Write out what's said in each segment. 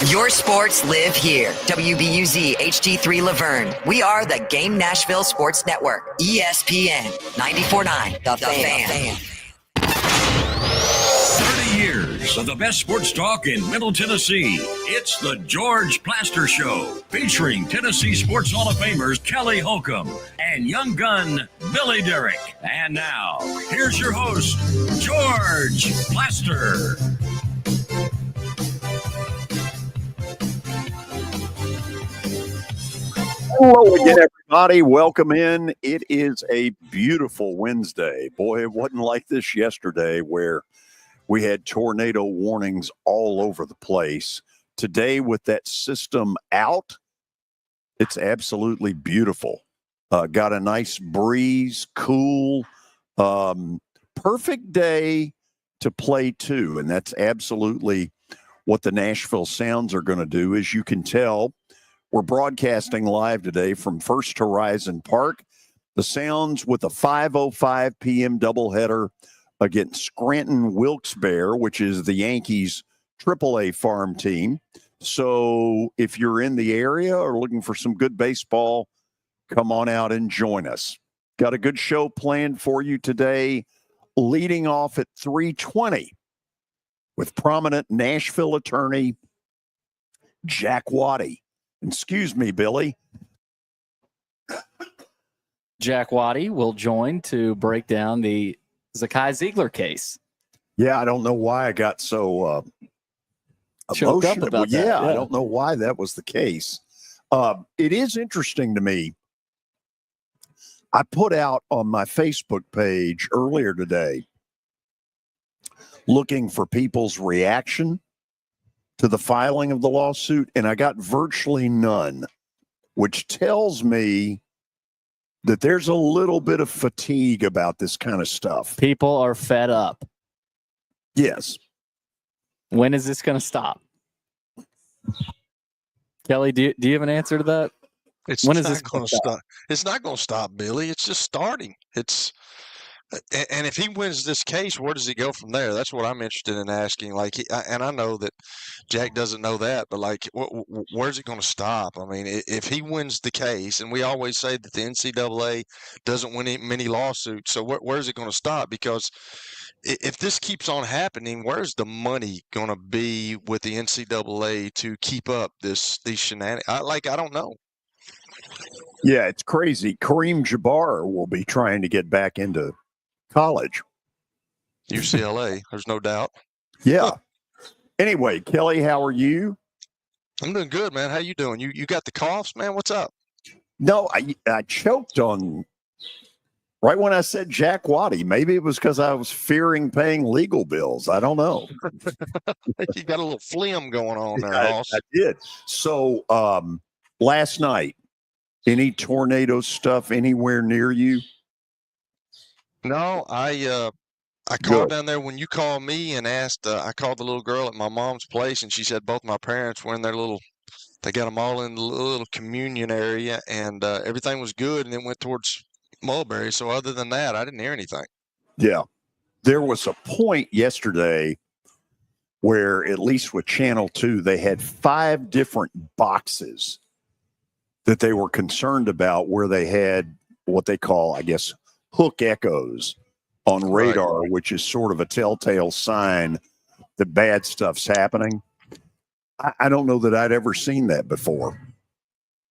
Your sports live here. WBUZ HD3 Laverne. We are the Game Nashville Sports Network. ESPN 94.9. The Fan. 30 years of the best sports talk in Middle Tennessee. It's the George Plaster Show, featuring Tennessee Sports Hall of Famers Kelly Holcomb and young gun Billy Derrick. And now, here's your host, George Plaster. Hello again, everybody. Welcome in. It is a beautiful Wednesday. Boy, it wasn't like this yesterday where we had tornado warnings all over the place. Today, with that system out, it's absolutely beautiful. Got a nice breeze, cool, perfect day to play too. And that's absolutely what the Nashville Sounds are going to do. As you can tell, we're broadcasting live today from First Horizon Park. The Sounds with a 5:05 p.m. doubleheader against Scranton Wilkes-Barre, which is the Yankees' AAA farm team. So if you're in the area or looking for some good baseball, come on out and join us. Got a good show planned for you today, leading off at 3:20 with prominent Nashville attorney Jack Waddey. Excuse me, Billy. Jack Waddey will join to break down the Zakai Zeigler case. Yeah, I don't know why I got so choked up about that. Yeah, I don't know why that was the case. It is interesting to me. I put out on my Facebook page earlier today looking for people's reaction to the filing of the lawsuit, and I got virtually none, which tells me that there's a little bit of fatigue about this kind of stuff. People are fed up. Yes. When is this going to stop? Kelly, do you have an answer to that? When is this going to stop? It's not going to stop, Billy. It's just starting. And if he wins this case, where does he go from there? That's what I'm interested in asking. And I know that Jack doesn't know that, but where's it going to stop? I mean, if he wins the case, and we always say that the NCAA doesn't win many lawsuits, so where's it going to stop? Because if this keeps on happening, where's the money going to be with the NCAA to keep up these shenanigans? I don't know. Yeah, it's crazy. Kareem Jabbar will be trying to get back into college. UCLA, there's no doubt. Yeah. Anyway, Kelly, how are you? I'm doing good, man. How you doing? You got the coughs, man? What's up? No, I choked on right when I said Jack Waddey. Maybe it was because I was fearing paying legal bills. I don't know. You got a little phlegm going on there, Hoss. I did. So last night, any tornado stuff anywhere near you? No, I called down there when you called me and asked. I called the little girl at my mom's place, and she said both my parents were in their they got them all in the little communion area, and everything was good, and it went towards Mulberry. So other than that, I didn't hear anything. Yeah. There was a point yesterday where, at least with Channel 2, they had 5 different boxes that they were concerned about where they had what they call, I guess, hook echoes on radar, right, which is sort of a telltale sign that bad stuff's happening. I don't know that I'd ever seen that before.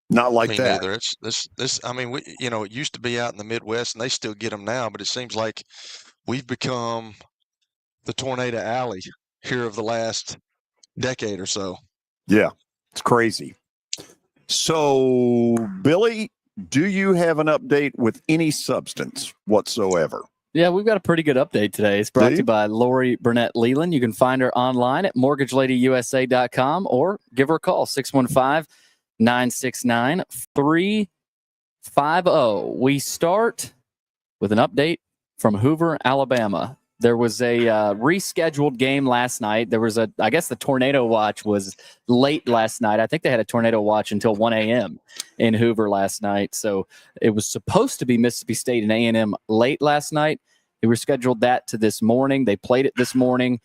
Not like Me that. neither. It's this. I mean, it used to be out in the Midwest, and they still get them now, but it seems like we've become the tornado alley here of the last decade or so. Yeah, it's crazy. So, Billy, do you have an update with any substance whatsoever? Yeah, we've got a pretty good update today. It's brought to you by Lori Burnett Leland. You can find her online at mortgageladyusa.com or give her a call, 615-969-350. We start with an update from Hoover, Alabama. There was a rescheduled game last night. There was I guess the tornado watch was late last night. I think they had a tornado watch until 1 a.m. in Hoover last night. So it was supposed to be Mississippi State and A&M late last night. They rescheduled that to this morning. They played it this morning.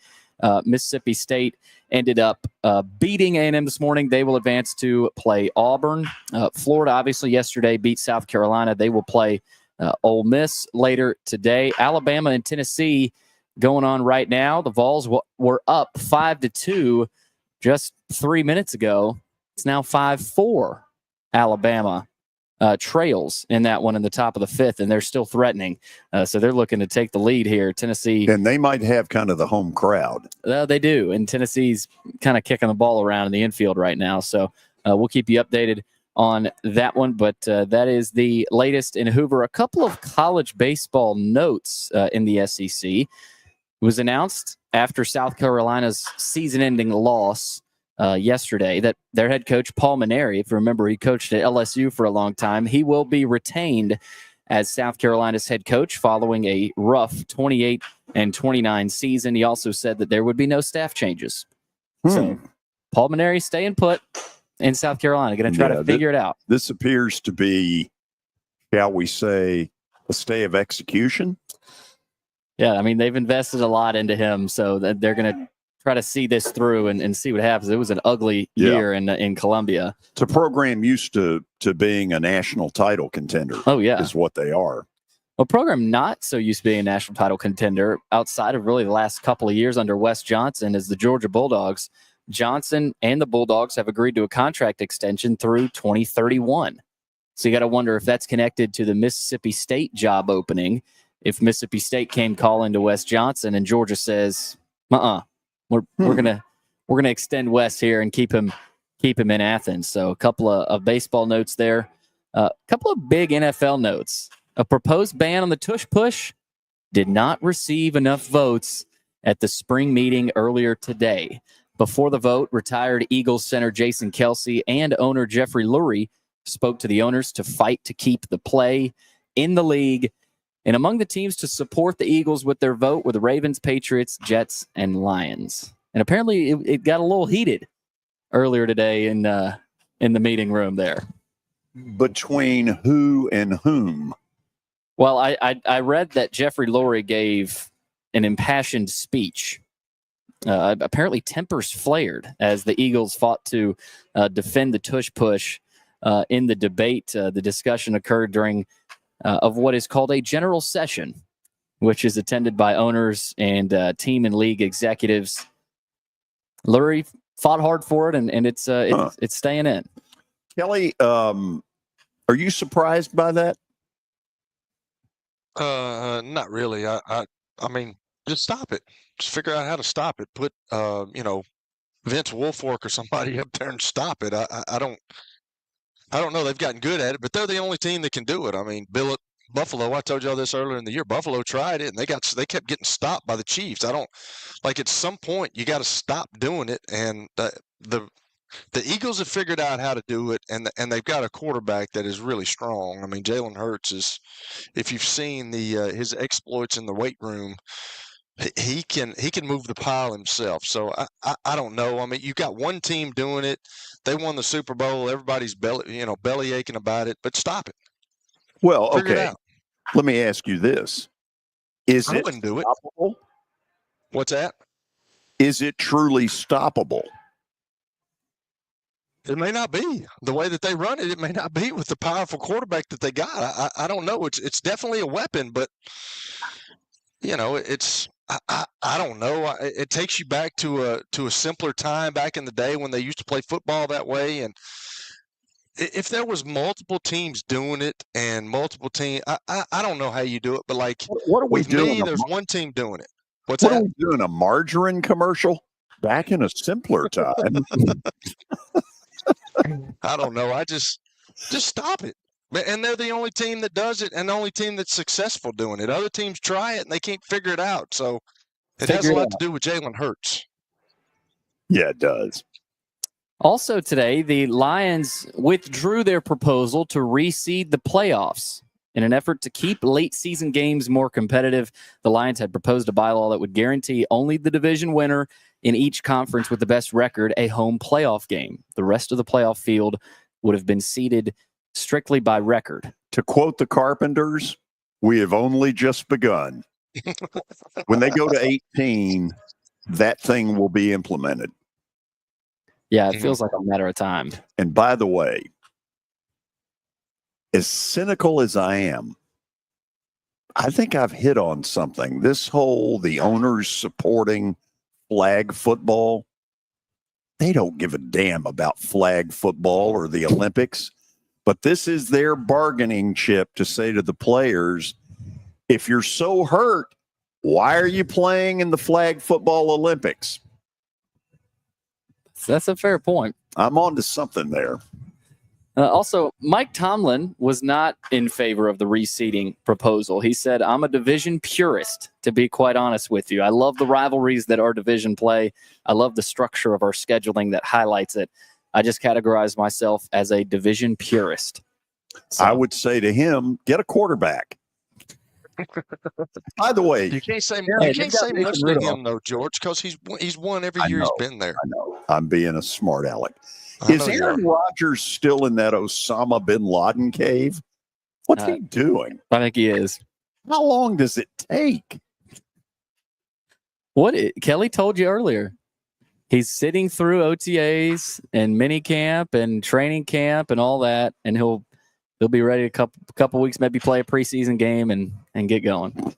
Mississippi State ended up beating A&M this morning. They will advance to play Auburn. Florida, obviously, yesterday beat South Carolina. They will play Ole Miss later today. Alabama and Tennessee going on right now. The Vols were up 5-2 just 3 minutes ago. It's now 5-4. Alabama trails in that one in the top of the fifth, and they're still threatening. So they're looking to take the lead here. Tennessee. And they might have kind of the home crowd. They do. And Tennessee's kind of kicking the ball around in the infield right now. So we'll keep you updated on that one. But that is the latest in Hoover. A couple of college baseball notes in the SEC. It was announced after South Carolina's season-ending loss yesterday that their head coach, Paul Maneri, if you remember, he coached at LSU for a long time. He will be retained as South Carolina's head coach following a rough 28-29 season. He also said that there would be no staff changes. So Paul Maneri staying put in South Carolina, going to try to figure it out. This appears to be, shall we say, a stay of execution. Yeah, I mean, they've invested a lot into him, so that they're going to try to see this through and see what happens. It was an ugly year in Columbia. It's a program used to being a national title contender. Oh, yeah. Is what they are. A program not so used to being a national title contender outside of really the last couple of years under Wes Johnson is the Georgia Bulldogs. Johnson and the Bulldogs have agreed to a contract extension through 2031. So you got to wonder if that's connected to the Mississippi State job opening. If Mississippi State came calling to Wes Johnson and Georgia says, we're gonna extend Wes here and keep him in Athens. So a couple of baseball notes there. A couple of big NFL notes. A proposed ban on the Tush push did not receive enough votes at the spring meeting earlier today. Before the vote, retired Eagles center Jason Kelce and owner Jeffrey Lurie spoke to the owners to fight to keep the play in the league. And among the teams to support the Eagles with their vote were the Ravens, Patriots, Jets, and Lions. And apparently it got a little heated earlier today in the meeting room there. Between who and whom? Well, I read that Jeffrey Lurie gave an impassioned speech. Apparently tempers flared as the Eagles fought to defend the Tush push in the debate. The discussion occurred during of what is called a general session, which is attended by owners and team and league executives. Lurie fought hard for it, and it's staying in. Kelly, are you surprised by that? Not really. I mean, just stop it. Just figure out how to stop it. Put Vince Wilfork or somebody up there and stop it. I don't know. They've gotten good at it, but they're the only team that can do it. I mean, Buffalo, I told y'all this earlier in the year. Buffalo tried it, and they kept getting stopped by the Chiefs. At some point you got to stop doing it. And the Eagles have figured out how to do it, and they've got a quarterback that is really strong. I mean, Jalen Hurts is, if you've seen his exploits in the weight room, he can move the pile himself. So I don't know. I mean, you've got one team doing it. They won the Super Bowl. Everybody's belly aching about it. But stop it. Well, Figure it okay. out. Let me ask you this: Is I it wouldn't do it. stoppable? What's that? Is it truly stoppable? It may not be. The way that they run it, it may not be with the powerful quarterback that they got. I don't know. It's definitely a weapon, but it's. I don't know. It takes you back to a simpler time back in the day when they used to play football that way. And if there was multiple teams doing it and multiple teams, I don't know how you do it. But what are we doing? There's one team doing it. What are we doing? A margarine commercial? Back in a simpler time. I don't know. I just stop it. And they're the only team that does it and the only team that's successful doing it. Other teams try it and they can't figure it out. So it has a lot to do with Jalen Hurts. Yeah, it does. Also today, the Lions withdrew their proposal to reseed the playoffs. In an effort to keep late season games more competitive, the Lions had proposed a bylaw that would guarantee only the division winner in each conference with the best record a home playoff game. The rest of the playoff field would have been seeded strictly by record. To quote the Carpenters, we have only just begun. When they go to 18, that thing will be implemented. Yeah, it feels like a matter of time. And by the way, as cynical as I am, I think I've hit on something. The owners supporting flag football, they don't give a damn about flag football or the Olympics. But this is their bargaining chip to say to the players, if you're so hurt, why are you playing in the flag football Olympics? That's a fair point. I'm on to something there. Also, Mike Tomlin was not in favor of the reseeding proposal. He said, I'm a division purist, to be quite honest with you. I love the rivalries that our division play. I love the structure of our scheduling that highlights it. I just categorize myself as a division purist. So, I would say to him, get a quarterback. By the way, You can't say Yeah, you can't say Nathan much to Rudolph. him though, George, because he's won every I year know, he's been there. I know I'm being a smart aleck. I Is know you Aaron Rodgers still in that Osama bin Laden cave? What's he doing? I think he is. How long does it take? Kelly told you earlier. He's sitting through OTAs and mini camp and training camp and all that, and he'll be ready a couple weeks, maybe play a preseason game and get going.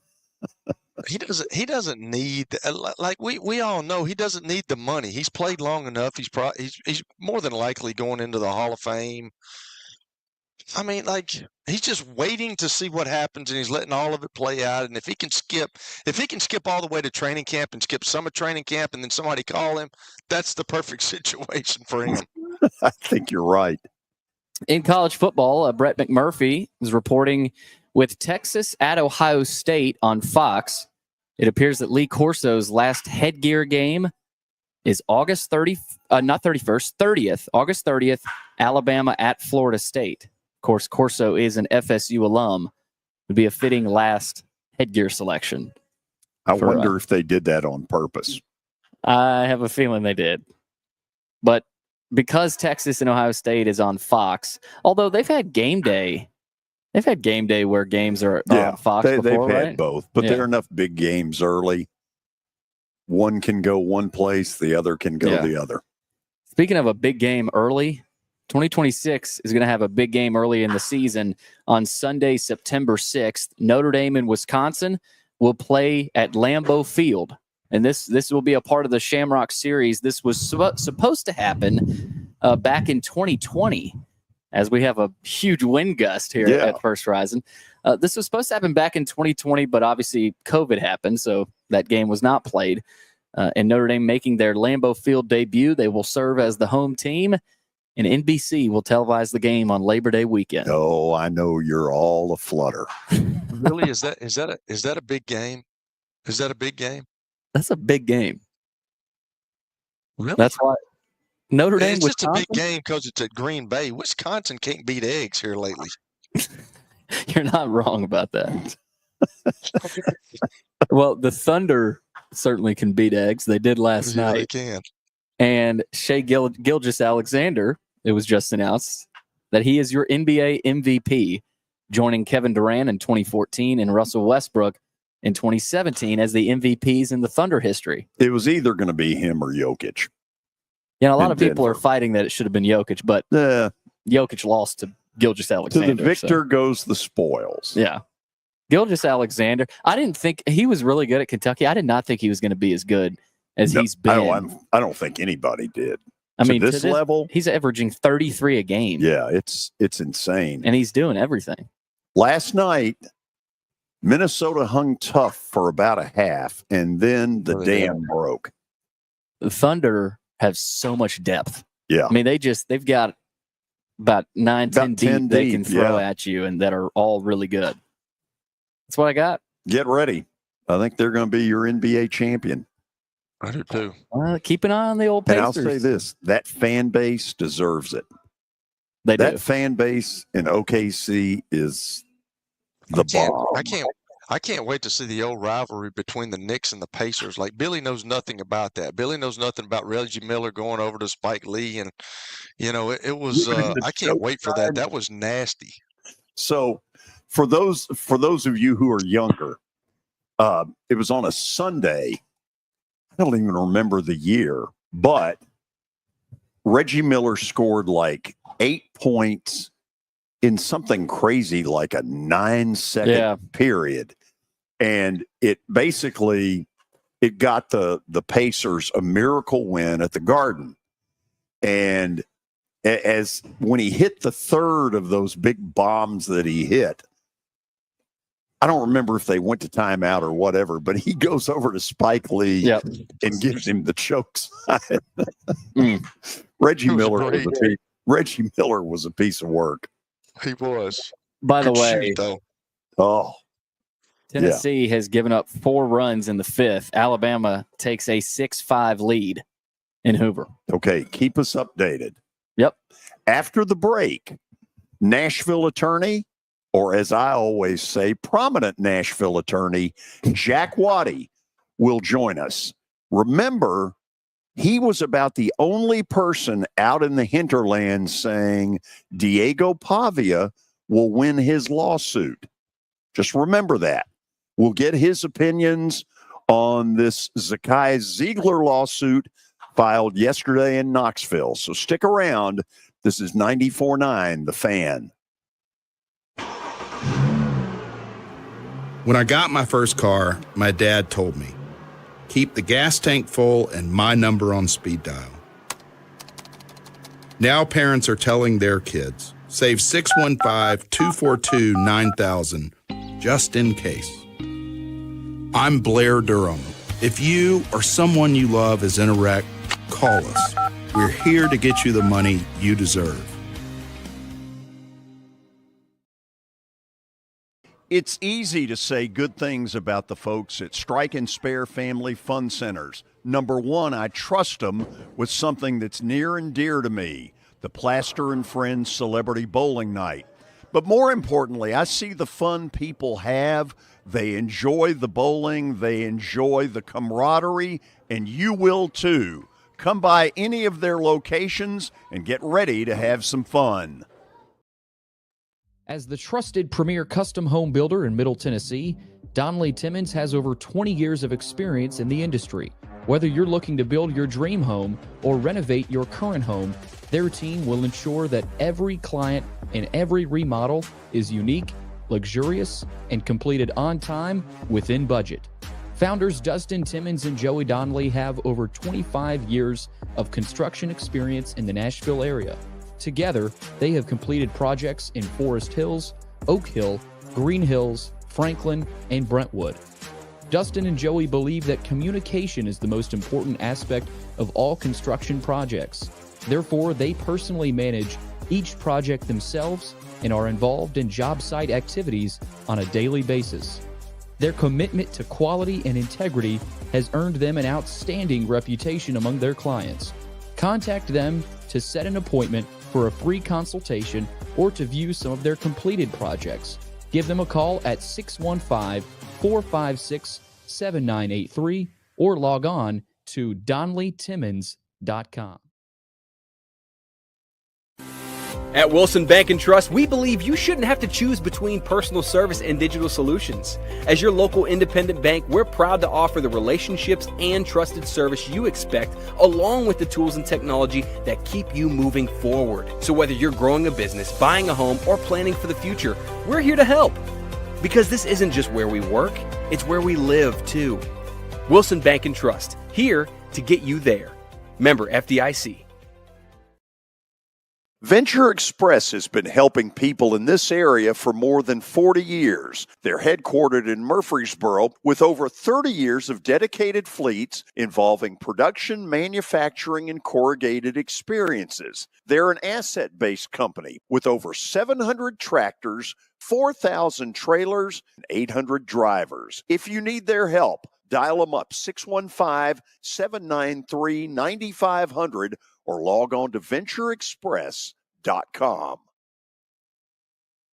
He doesn't need like we all know he doesn't need the money. He's played long enough. He's more than likely going into the Hall of Fame. I mean, like, he's just waiting to see what happens, and he's letting all of it play out. And if he can skip all the way to training camp and skip some of training camp, and then somebody call him, that's the perfect situation for him. I think you're right. In college football, Brett McMurphy is reporting with Texas at Ohio State on Fox. It appears that Lee Corso's last headgear game is August 30th, Alabama at Florida State. Of course, Corso is an FSU alum. Would be a fitting last headgear selection. I wonder if they did that on purpose. I have a feeling they did. But because Texas and Ohio State is on Fox, although they've had game day where games are on Fox before, they've right? had both, but there are enough big games early. One can go one place, the other can go the other. Speaking of a big game early, 2026 is going to have a big game early in the season on Sunday, September 6th. Notre Dame and Wisconsin will play at Lambeau Field. And this will be a part of the Shamrock Series. This was supposed to happen back in 2020, as we have a huge wind gust here at First Horizon. This was supposed to happen back in 2020, but obviously COVID happened, so that game was not played. And Notre Dame making their Lambeau Field debut. They will serve as the home team, and NBC will televise the game on Labor Day weekend. Oh, I know you're all aflutter. Really? Is that a big game? Is that a big game? That's a big game. Really? That's why Notre Dame. It's just a big game because it's at Green Bay. Wisconsin can't beat eggs here lately. You're not wrong about that. Well, the Thunder certainly can beat eggs. They did last night. They can. And Shai Gilgeous-Alexander, it was just announced that he is your NBA MVP, joining Kevin Durant in 2014 and Russell Westbrook in 2017 as the MVPs in the Thunder history. It was either going to be him or Jokic. You know, a lot of people are fighting that it should have been Jokic, but Jokic lost to Gilgeous-Alexander. To the victor goes the spoils. Yeah. Gilgeous-Alexander, I didn't think he was really good at Kentucky. I did not think he was going to be as good as he's been. I don't think anybody did. I mean, to this level, he's averaging 33 a game. Yeah, it's insane. And he's doing everything. Last night, Minnesota hung tough for about a half, and then the dam broke. The Thunder have so much depth. Yeah. I mean, they've got about 9-10 deep they can throw at you, and that are all really good. That's what I got. Get ready. I think they're going to be your NBA champion. I do too. Keep an eye on the old Pacers. And I'll say this, that fan base deserves it. That do. Fan base in OKC is the bomb. I can't wait to see the old rivalry between the Knicks and the Pacers. Like, Billy knows nothing about that. Billy knows nothing about Reggie Miller going over to Spike Lee. And, you know, it was I can't wait for that. That was nasty. So for those of you who are younger, it was on a Sunday. I don't even remember the year, but Reggie Miller scored like 8 points in something crazy like a 9-second period. And it basically got the Pacers a miracle win at the Garden. And as when he hit the third of those big bombs that he hit, I don't remember if they went to timeout or whatever, but he goes over to Spike Lee and gives him the choke sign. Reggie Miller was a piece of work. He was. By the way, Tennessee has given up 4 runs in the 5th. Alabama takes a 6-5 lead in Hoover. Okay, keep us updated. Yep. After the break, Nashville attorney, or as I always say, prominent Nashville attorney, Jack Waddey, will join us. Remember, he was about the only person out in the hinterlands saying Diego Pavia will win his lawsuit. Just remember that. We'll get his opinions on this Zakai Zeigler lawsuit filed yesterday in Knoxville. So stick around. This is 94.9 The Fan. When I got my first car, my dad told me, keep the gas tank full and my number on speed dial. Now parents are telling their kids, save 615-242-9000 just in case. I'm Blair Durham. If you or someone you love is in a wreck, call us. We're here to get you the money you deserve. It's easy to say good things about the folks at Strike and Spare Family Fun Centers. Number one, I trust them with something that's near and dear to me, the Plaster and Friends Celebrity Bowling Night. But more importantly, I see the fun people have. They enjoy the bowling, they enjoy the camaraderie, and you will too. Come by any of their locations and get ready to have some fun. As the trusted premier custom home builder in Middle Tennessee, Donnelly Timmons has over 20 years of experience in the industry. Whether you're looking to build your dream home or renovate your current home, their team will ensure that every client and every remodel is unique, luxurious, and completed on time within budget. Founders Dustin Timmons and Joey Donnelly have over 25 years of construction experience in the Nashville area. Together, they have completed projects in Forest Hills, Oak Hill, Green Hills, Franklin, and Brentwood. Dustin and Joey believe that communication is the most important aspect of all construction projects. Therefore, they personally manage each project themselves and are involved in job site activities on a daily basis. Their commitment to quality and integrity has earned them an outstanding reputation among their clients. Contact them to set an appointment for a free consultation or to view some of their completed projects. Give them a call at 615-456-7983 or log on to DonnellyTimmons.com. At Wilson Bank and Trust, we believe you shouldn't have to choose between personal service and digital solutions. As your local independent bank, we're proud to offer the relationships and trusted service you expect, along with the tools and technology that keep you moving forward. So whether you're growing a business, buying a home, or planning for the future, we're here to help. Because this isn't just where we work, it's where we live too. Wilson Bank and Trust, here to get you there. Member FDIC. Venture Express has been helping people in this area for more than 40 years. They're headquartered in Murfreesboro with over 30 years of dedicated fleets involving production, manufacturing, and corrugated experiences. They're an asset-based company with over 700 tractors, 4,000 trailers, and 800 drivers. If you need their help, dial them up 615-793-9500 or log on to ventureexpress.com.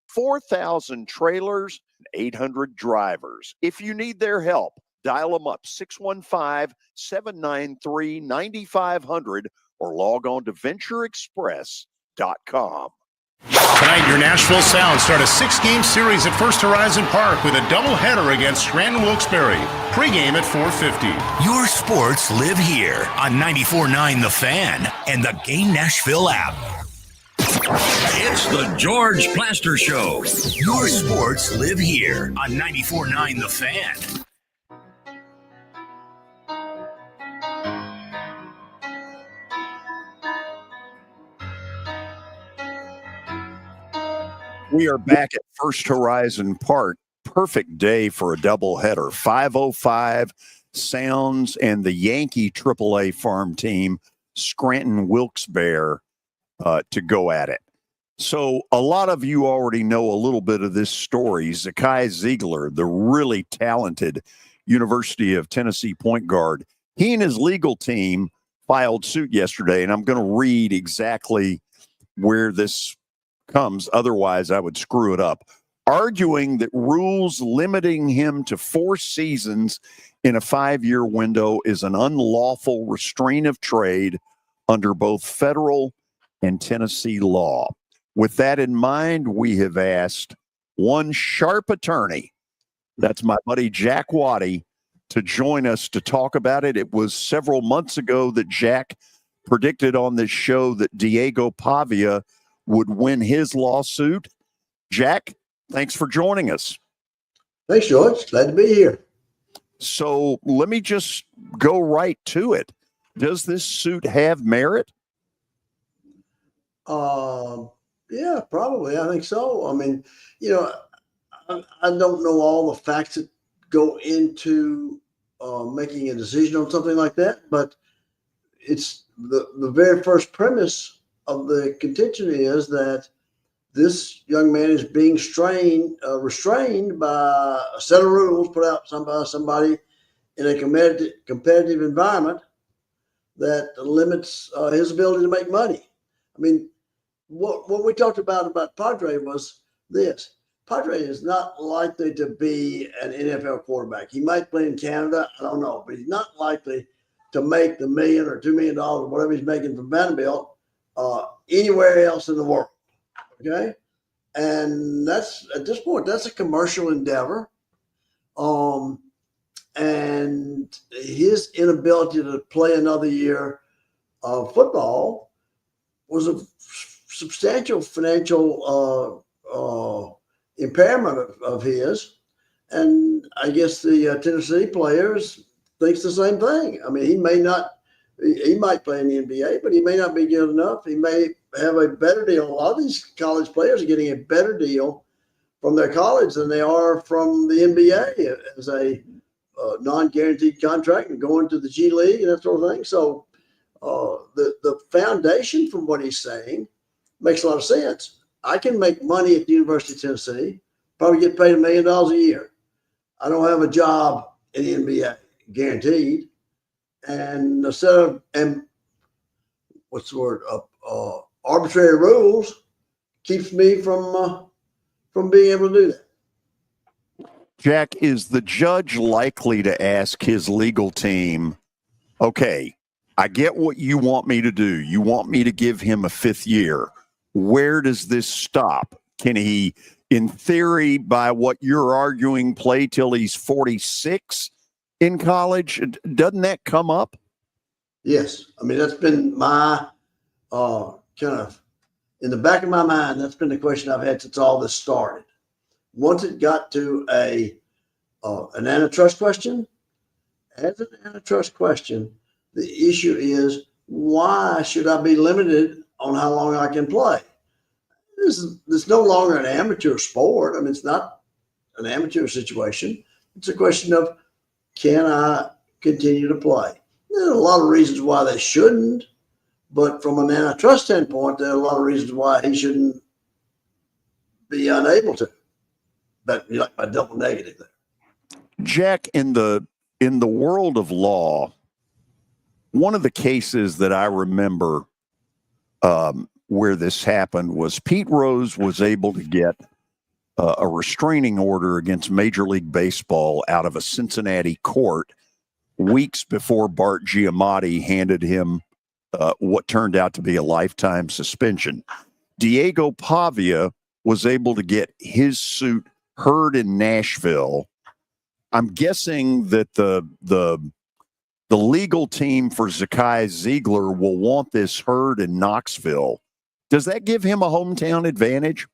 4,000 trailers and 800 drivers. If you need their help, dial them up 615-793-9500 or log on to ventureexpress.com. Tonight, your Nashville Sound start a 6-game series at First Horizon Park with a doubleheader against Scranton Wilkes-Barre. Pre-game at 4:50. Your sports live here on 94.9 The Fan and the Game Nashville app. It's the George Plaster Show. Your sports live here on 94.9 The Fan. We are back at First Horizon Park. Perfect day for a doubleheader. 5:05 Sounds and the Yankee AAA farm team, Scranton Wilkes-Barre, to go at it. So a lot of you already know a little bit of this story. Zakai Zeigler, the really talented University of Tennessee point guard, he and his legal team filed suit yesterday, and I'm going to read exactly where this comes. Otherwise, I would screw it up. Arguing that rules limiting him to 4 seasons in a 5-year window is an unlawful restraint of trade under both federal and Tennessee law. With that in mind, we have asked one sharp attorney, that's my buddy Jack Waddey, to join us to talk about it. It was several months ago that Jack predicted on this show that Diego Pavia would win his lawsuit. Jack, thanks for joining us. Thanks, George. Glad to be here. So let me just go right to it. Does this suit have merit? Yeah, probably. I think so. I mean, I don't know all the facts that go into making a decision on something like that, but it's the very first premise of the contention is that this young man is being restrained by a set of rules put out by somebody in a competitive environment that limits his ability to make money. I mean, what we talked about Padre was this. Padre is not likely to be an NFL quarterback. He might play in Canada, I don't know, but he's not likely to make the $1 million or $2 million or whatever he's making from Vanderbilt anywhere else in the world. Okay. And that's, at this point, that's a commercial endeavor. And his inability to play another year of football was a substantial financial impairment of his. And I guess the Tennessee players thinks the same thing. I mean, he might play in the NBA, but he may not be good enough. He may have a better deal. A lot of these college players are getting a better deal from their college than they are from the NBA as a non-guaranteed contract and going to the G League and that sort of thing. So the foundation from what he's saying makes a lot of sense. I can make money at the University of Tennessee, probably get paid $1 million a year. I don't have a job in the NBA guaranteed. And a set of arbitrary rules keeps me from being able to do that. Jack, is the judge likely to ask his legal team, okay, I get what you want me to do. You want me to give him a 5th year. Where does this stop? Can he, in theory, by what you're arguing, play till he's 46 in college? Doesn't that come up? Yes. I mean, that's been my kind of in the back of my mind. That's been the question I've had since all this started. Once it got to an antitrust question, as an antitrust question, the issue is, why should I be limited on how long I can play? This is no longer an amateur sport. I mean, it's not an amateur situation. It's a question of, can I continue to play? There are a lot of reasons why they shouldn't, but from an antitrust standpoint, there are a lot of reasons why he shouldn't be unable to. But you like my double negative there. Jack, in the world of law, one of the cases that I remember where this happened was Pete Rose was able to get a restraining order against Major League Baseball out of a Cincinnati court weeks before Bart Giamatti handed him what turned out to be a lifetime suspension. Diego Pavia was able to get his suit heard in Nashville. I'm guessing that the legal team for Zakai Zeigler will want this heard in Knoxville. Does that give him a hometown advantage?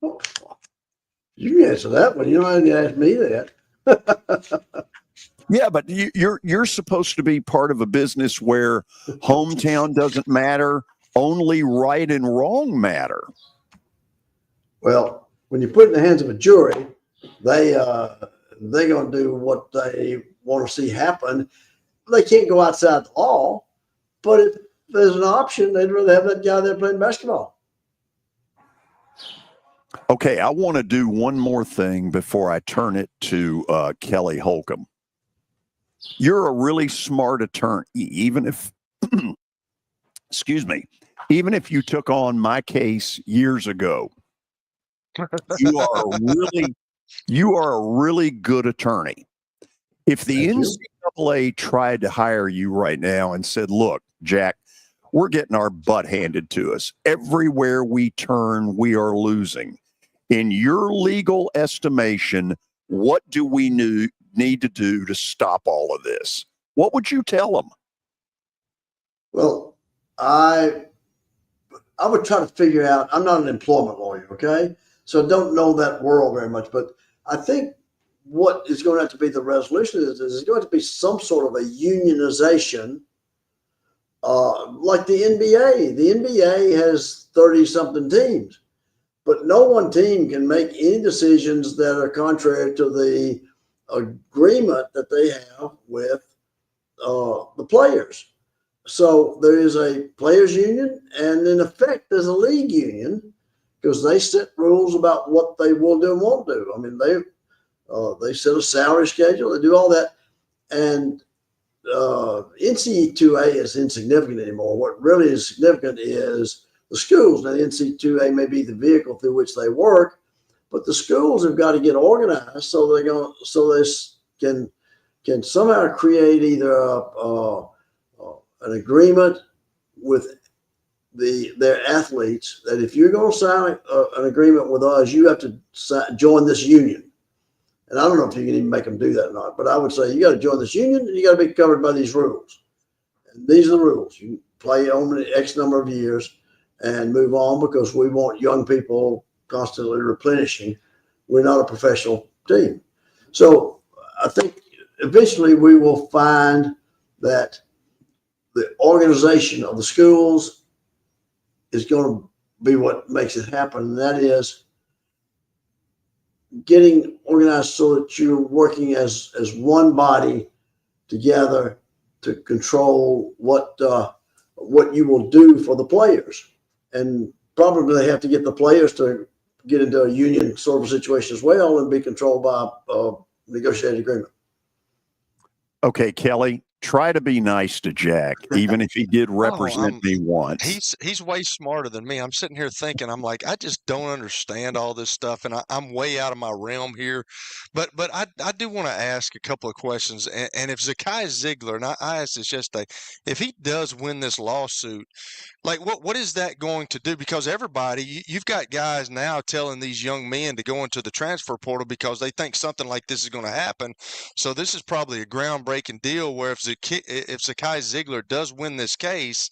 You can answer that one. You don't have to ask me that. Yeah, but you're supposed to be part of a business where hometown doesn't matter, only right and wrong matter. Well, when you put it in the hands of a jury, they're going to do what they want to see happen. They can't go outside the law, but if there's an option, they'd rather have that guy there playing basketball. Okay, I want to do one more thing before I turn it to Kelly Holcomb. You're a really smart attorney, even if, excuse me, even if you took on my case years ago, you are a really good attorney. If the NCAA tried to hire you right now and said, look, Jack, we're getting our butt handed to us. Everywhere we turn, we are losing. In your legal estimation, what do we need to do to stop all of this? What would you tell them? Well, I would try to figure out, I'm not an employment lawyer, okay? So I don't know that world very much, but I think what is going to have to be the resolution is there's going to be some sort of a unionization, like the NBA. The NBA has 30-something teams, but no one team can make any decisions that are contrary to the agreement that they have with the players. So there is a players union, and in effect, there's a league union because they set rules about what they will do and won't do. I mean, they set a salary schedule, they do all that, and NCAA is insignificant anymore. What really is significant is the schools. Now, the NCAA may be the vehicle through which they work, but the schools have got to get organized so they can somehow create either an agreement with their athletes that if you're going to sign an agreement with us, you have to join this union. And I don't know if you can even make them do that or not, but I would say you got to join this union and you got to be covered by these rules. And these are the rules. You play only X number of years and move on because we want young people constantly replenishing. We're not a professional team. So I think eventually we will find that the organization of the schools is going to be what makes it happen. And that is getting organized so that you're working as one body together to control what you will do for the players. And probably they have to get the players to get into a union sort of situation as well and be controlled by a negotiated agreement. Okay, Kelly, try to be nice to Jack, even if he did represent me once. He's way smarter than me. I'm sitting here thinking, I'm like, I just don't understand all this stuff, and I'm way out of my realm here. But I do want to ask a couple of questions. And if Zakai Zeigler, and I asked this yesterday, if he does win this lawsuit, like what is that going to do? Because everybody, you've got guys now telling these young men to go into the transfer portal because they think something like this is going to happen. So this is probably a groundbreaking deal where if Zakai Zeigler does win this case,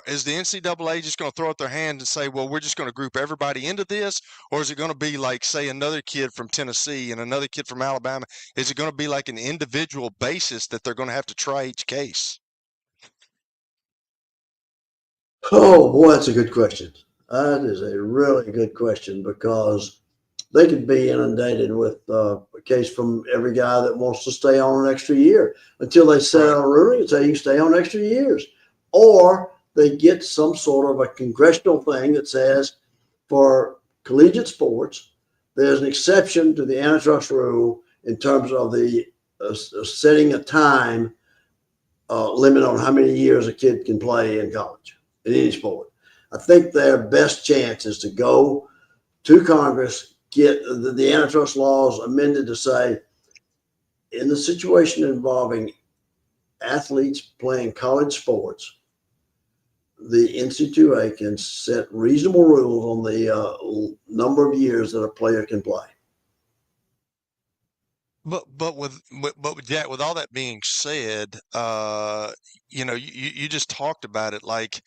is the NCAA just going to throw up their hand and say, well, we're just going to group everybody into this? Or is it going to be like, say, another kid from Tennessee and another kid from Alabama? Is it going to be like an individual basis that they're going to have to try each case? Oh, boy, that's a good question. That is a really good question because they could be inundated with a case from every guy that wants to stay on an extra year until they settle a ruling and say you stay on extra years. Or they get some sort of a congressional thing that says for collegiate sports, there's an exception to the antitrust rule in terms of the setting a time limit on how many years a kid can play in college. In any sport. I think their best chance is to go to Congress, get the antitrust laws amended to say, in the situation involving athletes playing college sports, the NC2A can set reasonable rules on the number of years that a player can play. But with Jack, with all that being said, you just talked about it. Like,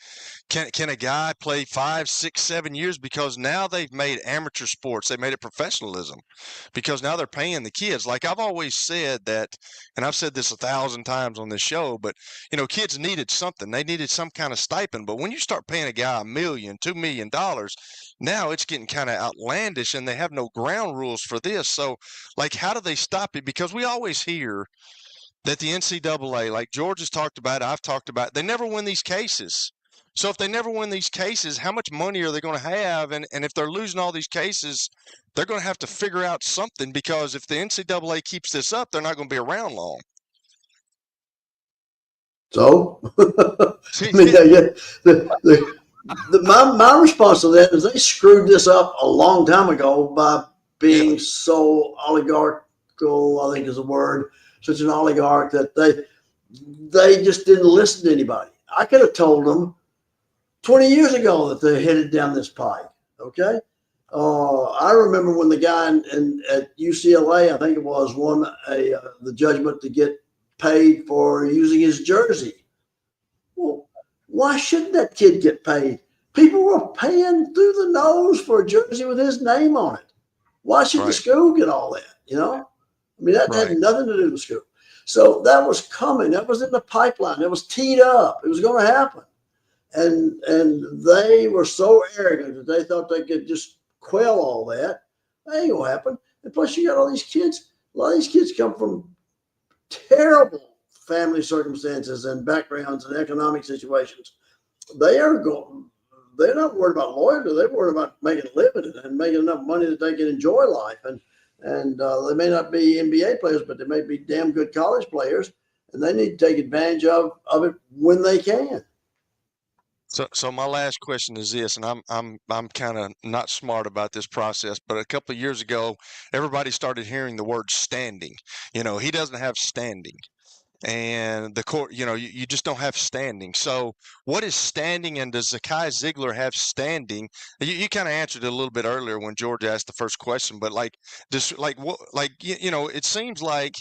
can a guy play 5, 6, 7 years? Because now they've made amateur sports, they made it professionalism, because now they're paying the kids. Like I've always said that, and I've said this 1,000 times on this show, but kids needed something. They needed some kind of stipend. But when you start paying a guy $1 million, $2 million, now it's getting kind of outlandish, and they have no ground rules for this. So, like, how do they stop it? Because we always hear that the NCAA, like George has talked about, I've talked about, they never win these cases. So if they never win these cases, how much money are they going to have? And if they're losing all these cases, they're going to have to figure out something, because if the NCAA keeps this up, they're not going to be around long. So, I mean, my response to that is they screwed this up a long time ago by being so oligarchical, I think is the word, such an oligarch that they just didn't listen to anybody. I could have told them 20 years ago that they're headed down this pike. Okay. I remember when the guy at UCLA, I think it was, won the judgment to get paid for using his jersey. Well, why shouldn't that kid get paid? People were paying through the nose for a jersey with his name on it. Why should the school get all that? I mean, that had nothing to do with the school. So that was coming. That was in the pipeline. It was teed up. It was going to happen. And they were so arrogant that they thought they could just quell all that. That ain't going to happen. And plus, you got all these kids. A lot of these kids come from terrible family circumstances and backgrounds and economic situations. They're not worried about loyalty. They're worried about making a living and making enough money that they can enjoy life. And they may not be NBA players, but they may be damn good college players, and they need to take advantage of it when they can. So my last question is this, and I'm kind of not smart about this process, but a couple of years ago, everybody started hearing the word standing. He doesn't have standing. And the court, you just don't have standing. So what is standing, and does Zakai Zeigler have standing? You kind of answered it a little bit earlier when George asked the first question, but it seems like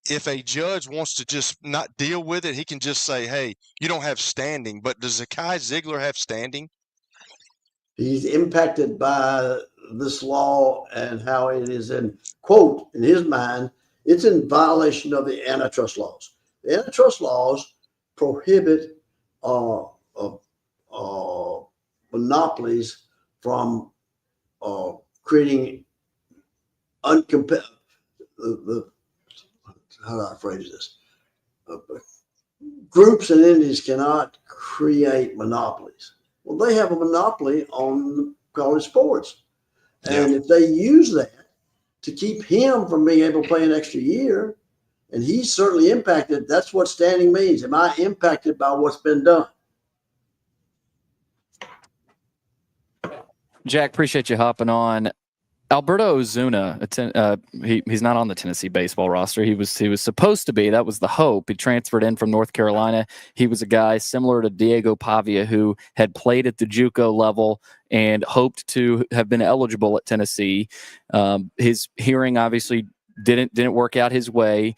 if a judge wants to just not deal with it, he can just say, hey, you don't have standing. But does Zakai Zeigler have standing? He's impacted by this law and how it is in his mind, it's in violation of the antitrust laws. The antitrust laws prohibit monopolies from creating uncompetitive. How do I phrase this? Groups and entities cannot create monopolies. Well, they have a monopoly on college sports. And if they use that to keep him from being able to play an extra year, and he's certainly impacted, that's what standing means. Am I impacted by what's been done? Jack, appreciate you hopping on. Alberto Ozuna, he's not on the Tennessee baseball roster. He was supposed to be. That was the hope. He transferred in from North Carolina. He was a guy similar to Diego Pavia who had played at the JUCO level and hoped to have been eligible at Tennessee. His hearing obviously didn't work out his way.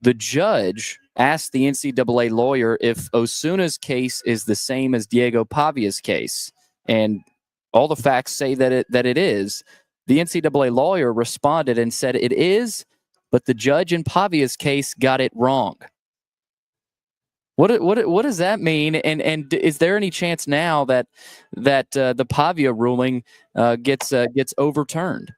The judge asked the NCAA lawyer if Osuna's case is the same as Diego Pavia's case, and all the facts say that it is. The NCAA lawyer responded and said it is, but the judge in Pavia's case got it wrong. What does that mean? And is there any chance now that the Pavia ruling gets overturned?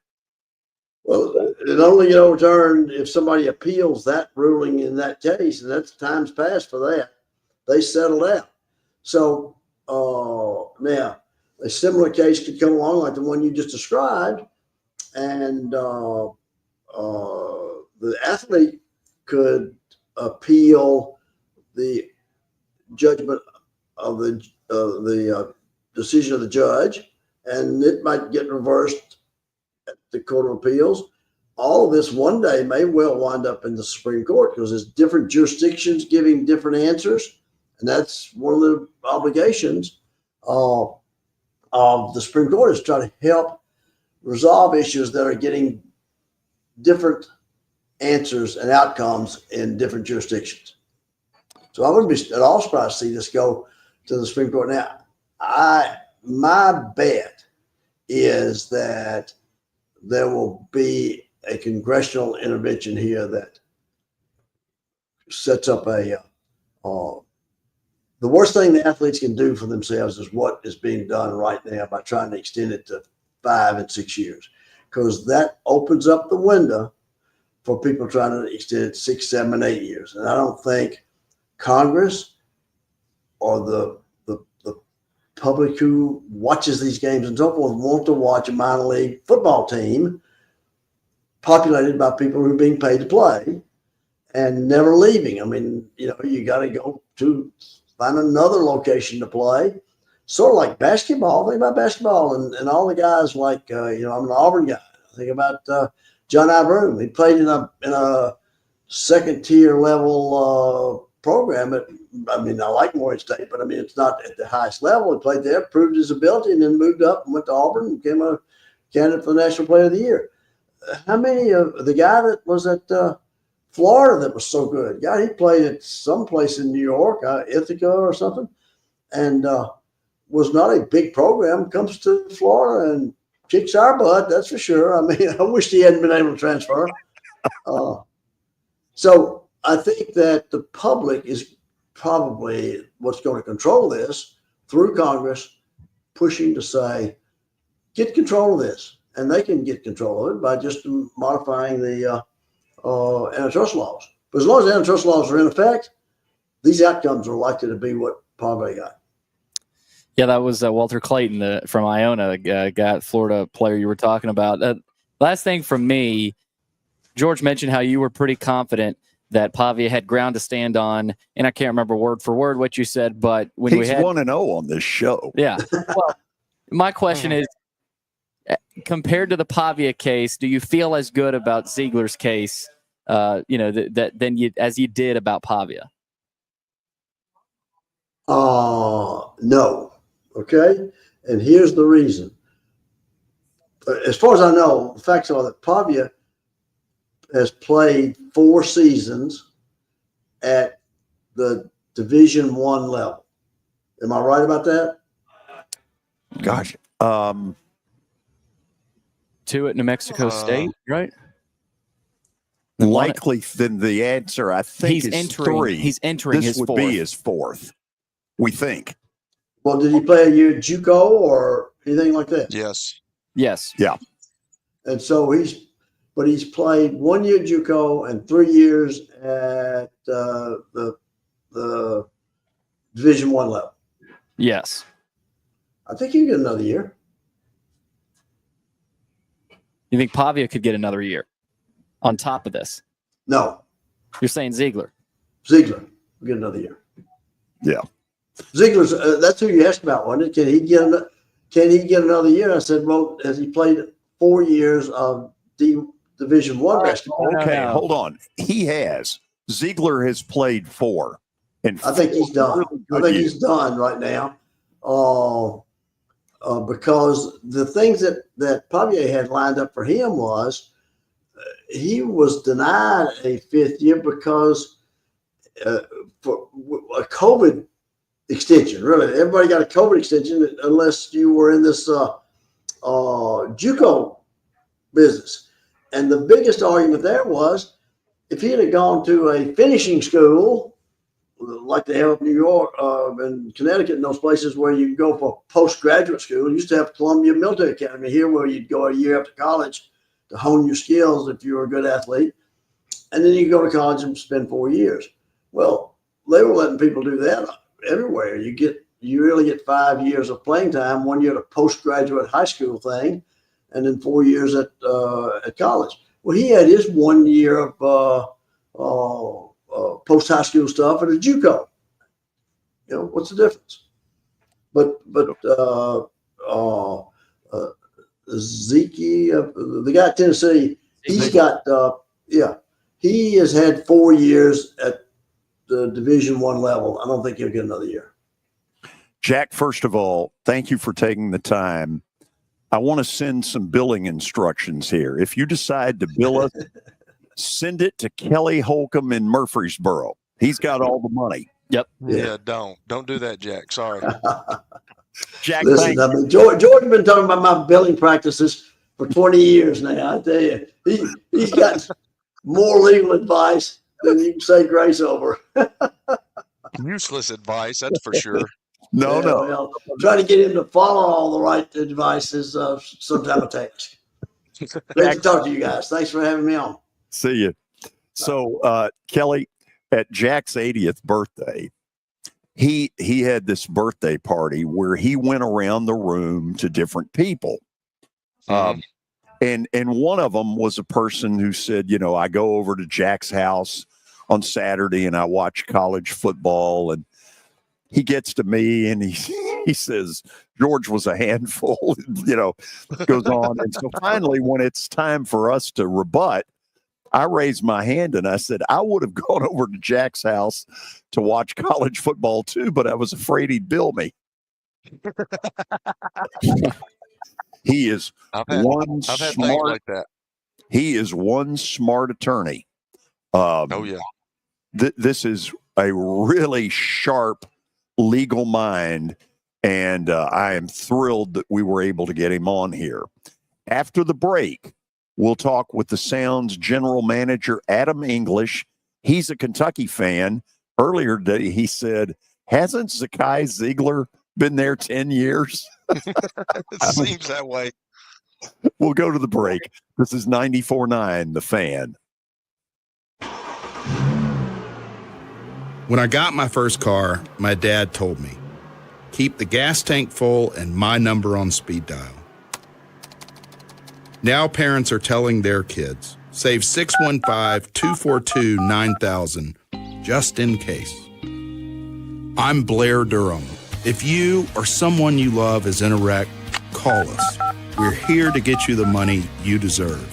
Well, it only get overturned if somebody appeals that ruling in that case, and that's time's passed for that. They settled out. So now a similar case could come along like the one you just described, and the athlete could appeal the judgment of the decision of the judge, and it might get reversed at the Court of Appeals. All of this one day may well wind up in the Supreme Court because there's different jurisdictions giving different answers, And that's one of the obligations of the Supreme Court, is try to help resolve issues that are getting different answers and outcomes in different jurisdictions. So I wouldn't be at all surprised to see this go to the Supreme Court. Now, my bet is that there will be a congressional intervention here that sets up the worst thing the athletes can do for themselves is what is being done right now by trying to extend it to 5 and 6 years, because that opens up the window for people trying to extend it 6, 7, and 8 years. And I don't think Congress or the public who watches these games and so forth want to watch a minor league football team populated by people who are being paid to play and never leaving. I mean, you got to go to find another location to play. Sort of like basketball. Think about basketball and all the guys like, I'm an Auburn guy. Think about John Broome. He played in a second tier level program. I like Morgan State, but it's not at the highest level. He played there, proved his ability, and then moved up and went to Auburn and became a candidate for the National Player of the Year. How many of the guy that was at Florida that was so good? God, he played at some place in New York, Ithaca or something, and was not a big program. Comes to Florida and kicks our butt, that's for sure. I wish he hadn't been able to transfer. So I think that the public is probably what's going to control this through Congress, pushing to say, get control of this. And they can get control of it by just modifying the antitrust laws. But as long as antitrust laws are in effect, these outcomes are likely to be what Pave got. Yeah, that was Walter Clayton from Iona, the Florida player you were talking about. Last thing from me, George mentioned how you were pretty confident that Pavia had ground to stand on, and I can't remember word for word what you said, but when he's 1-0 on this show. Yeah. Well, my question is, compared to the Pavia case, do you feel as good about Zeigler's case, as you did about Pavia? No. Okay. And here's the reason. As far as I know, the facts are that Pavia has played 4 seasons at the Division I level. Am I right about that? Gosh. 2 at New Mexico State, right? Likely than the answer, I think, he's is entering, 3. He's entering this his would 4th. be his 4th, we think. Well, did he play a year at JUCO or anything like that? Yes. Yes. Yeah. And so he's played 1 year at JUCO and 3 years at the Division I level. Yes. I think you get another year. You think Pavia could get another year on top of this? No. You're saying Zeigler? Zeigler will get another year. Yeah. Zeigler's that's who you asked about, wasn't it? Can he get another year? I said, well, has he played 4 years of Division I basketball? Okay, hold on. He has. Zeigler has played 4. And I think he's done. He's done right now. Because the things that Pavia had lined up for him was he was denied a 5th year because for a COVID extension. Really, everybody got a COVID extension unless you were in this JUCO business. And the biggest argument there was if he had gone to a finishing school like they have in New York and Connecticut and those places where you go for postgraduate school. You used to have Columbia Military Academy here where you'd go a year after college to hone your skills if you were a good athlete. And then you go to college and spend 4 years. Well, they were letting people do that everywhere. You really get 5 years of playing time, 1 year at a postgraduate high school thing, and then 4 years at college. Well, he had his 1 year of post high school stuff at a JUCO. What's the difference? But Zeke, the guy at Tennessee, he's got he has had 4 years at the Division I level. I don't think he'll get another year. Jack, first of all, thank you for taking the time. I want to send some billing instructions here. If you decide to bill us, send it to Kelly Holcomb in Murfreesboro. He's got all the money. Yep. Yeah, don't do that, Jack. Sorry. Jack, Listen, I mean, George has been talking about my billing practices for 20 years now. I tell you, he's got more legal advice than you can say grace over. Useless advice, that's for sure. No. Well, trying to get him to follow all the right advice is sometimes a task. Great to talk to you guys. Thanks for having me on. See you. So, Kelly, at Jack's 80th birthday, he had this birthday party where he went around the room to different people. And one of them was a person who said, you know, I go over to Jack's house on Saturday and I watch college football, and he gets to me and he says, George was a handful, you know, goes on. And so finally, when it's time for us to rebut, I raised my hand and I said, I would have gone over to Jack's house to watch college football too, but I was afraid he'd bill me. He is one smart, like that. He is one smart attorney. Oh yeah. This is a really sharp legal mind, and I am thrilled that we were able to get him on here. After the break, we'll talk with the Sound's general manager, Adam English. He's a Kentucky fan. Earlier today, he said, hasn't Zakai Zeigler been there 10 years? It seems that way. We'll go to the break. This is 94.9 The Fan. When I got my first car, my dad told me, keep the gas tank full and my number on speed dial. Now parents are telling their kids, save 615-242-9000 just in case. I'm Blair Durham. If you or someone you love is in a wreck, call us. We're here to get you the money you deserve.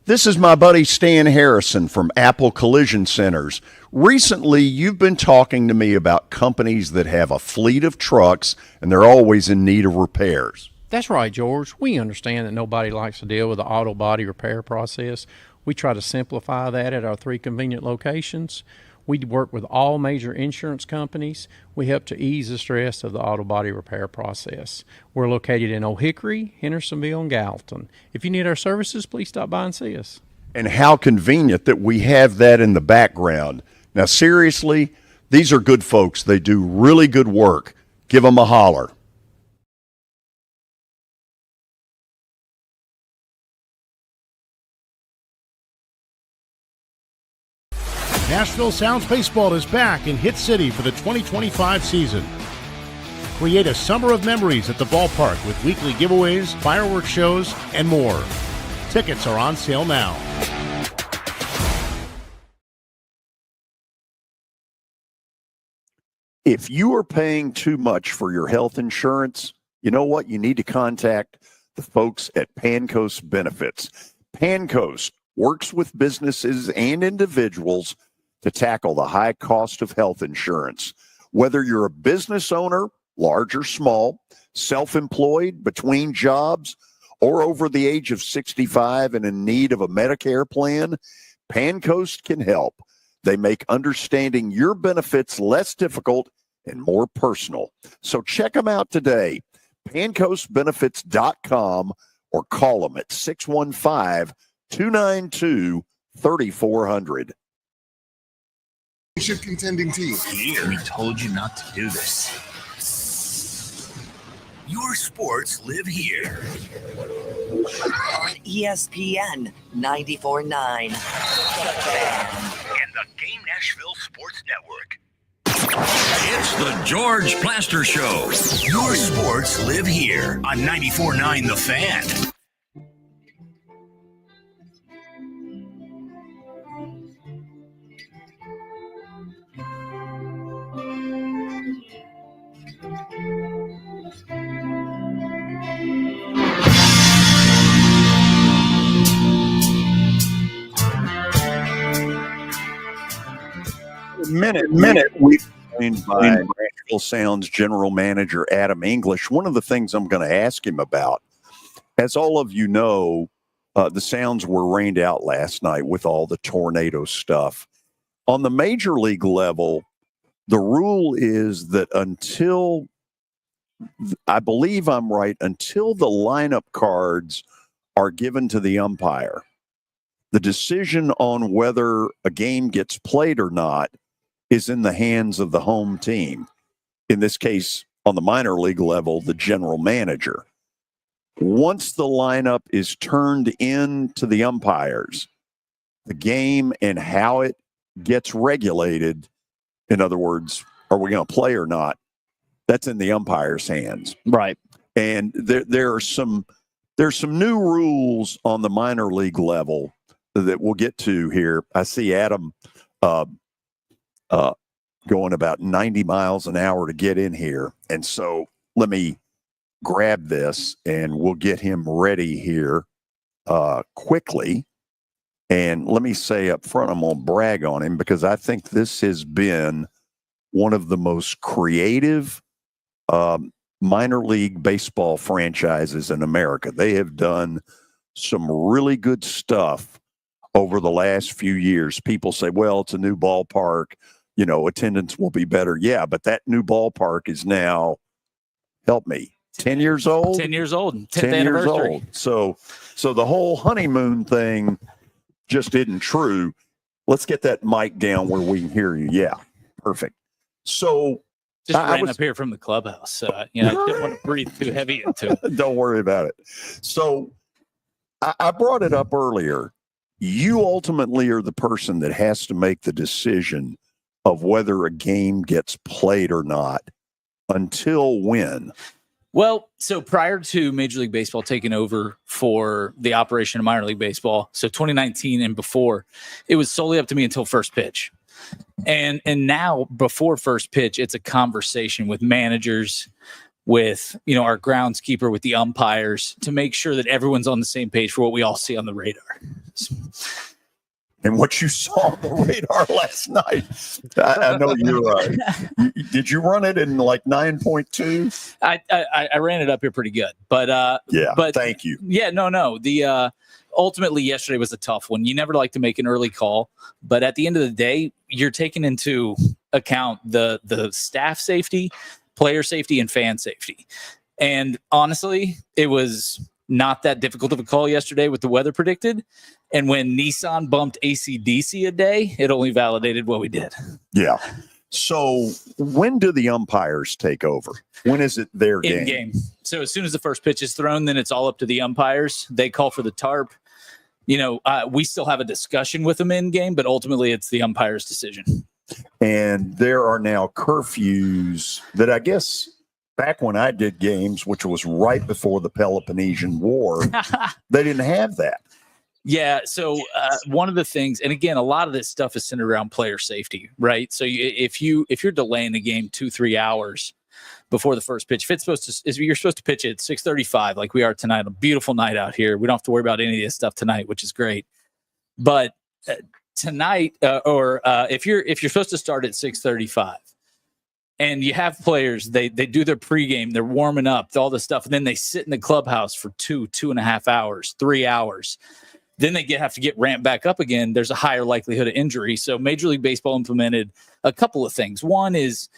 This is my buddy Stan Harrison from Apple Collision Centers. Recently, you've been talking to me about companies that have a fleet of trucks and they're always in need of repairs. That's right, George. We understand that nobody likes to deal with the auto body repair process. We try to simplify that at our 3 convenient locations. We work with all major insurance companies. We help to ease the stress of the auto body repair process. We're located in Old Hickory, Hendersonville, and Gallatin. If you need our services, please stop by and see us. And how convenient that we have that in the background. Now, seriously, these are good folks. They do really good work. Give them a holler. Nashville Sounds Baseball is back in Hit City for the 2025 season. Create a summer of memories at the ballpark with weekly giveaways, fireworks shows, and more. Tickets are on sale now. If you are paying too much for your health insurance, you know what? You need to contact the folks at Pancoast Benefits. Pancoast works with businesses and individuals to tackle the high cost of health insurance. Whether you're a business owner, large or small, self-employed, between jobs, or over the age of 65 and in need of a Medicare plan, Pancoast can help. They make understanding your benefits less difficult and more personal. So check them out today, pancoastbenefits.com, or call them at 615-292-3400. Contending team. Here, we told you not to do this. Your sports live here. On ESPN 94.9. The Fan. And the Game Nashville Sports Network. It's the George Plaster Show. Your sports live here on 94.9 The Fan. minute, we're joined by Nashville Sounds General Manager Adam English. One of the things I'm going to ask him about, as all of you know, the Sounds were rained out last night with all the tornado stuff. On the major league level, the rule is that until, I believe I'm right, until the lineup cards are given to the umpire, the decision on whether a game gets played or not is in the hands of the home team. In this case, on the minor league level, the general manager. Once the lineup is turned in to the umpires, the game and how it gets regulated, in other words, are we going to play or not, that's in the umpire's hands. Right. And there's some new rules on the minor league level that we'll get to here. I see Adam going about 90 miles an hour to get in here. And so let me grab this and we'll get him ready here quickly. And let me say up front, I'm going to brag on him because I think this has been one of the most creative minor league baseball franchises in America. They have done some really good stuff over the last few years. People say, well, it's a new ballpark, attendance will be better. Yeah, but that new ballpark is now, help me, 10 years old? 10 years old. 10th 10 years old. So the whole honeymoon thing just isn't true. Let's get that mic down where we can hear you. Yeah, perfect. So just ran up here from the clubhouse. So, I didn't want to breathe too heavy into it. Don't worry about it. So I brought it up earlier. You ultimately are the person that has to make the decision of whether a game gets played or not. Until when? Well, so prior to Major League Baseball taking over for the operation of minor league baseball, so 2019 and before, it was solely up to me until first pitch. And now before first pitch, it's a conversation with managers, with our groundskeeper, with the umpires, to make sure that everyone's on the same page for what we all see on the radar. And what you saw on the radar last night, I know did you run it in like 9.2? I ran it up here pretty good, but thank you. Yeah, no. Ultimately, yesterday was a tough one. You never like to make an early call, but at the end of the day, you're taking into account the staff safety, player safety, and fan safety. And honestly, it was not that difficult of a call yesterday with the weather predicted. And when Nissan bumped AC/DC a day, it only validated what we did. Yeah. So when do the umpires take over? When is it their game? In-game. So as soon as the first pitch is thrown, then it's all up to the umpires. They call for the tarp. We still have a discussion with them in-game, but ultimately it's the umpire's decision. And there are now curfews that I guess back when I did games, which was right before the Peloponnesian War, they didn't have that. Yeah. So one of the things, and again, a lot of this stuff is centered around player safety, right? So if you're delaying the game 2-3 hours before the first pitch, you're supposed to pitch it at 6:35, like we are tonight. A beautiful night out here. We don't have to worry about any of this stuff tonight, which is great. But tonight, if you're supposed to start at 6:35, and you have players, they do their pregame, they're warming up, all this stuff, and then they sit in the clubhouse for 2.5 hours, 3 hours. Then they have to get ramped back up again. There's a higher likelihood of injury. So Major League Baseball implemented a couple of things. One is,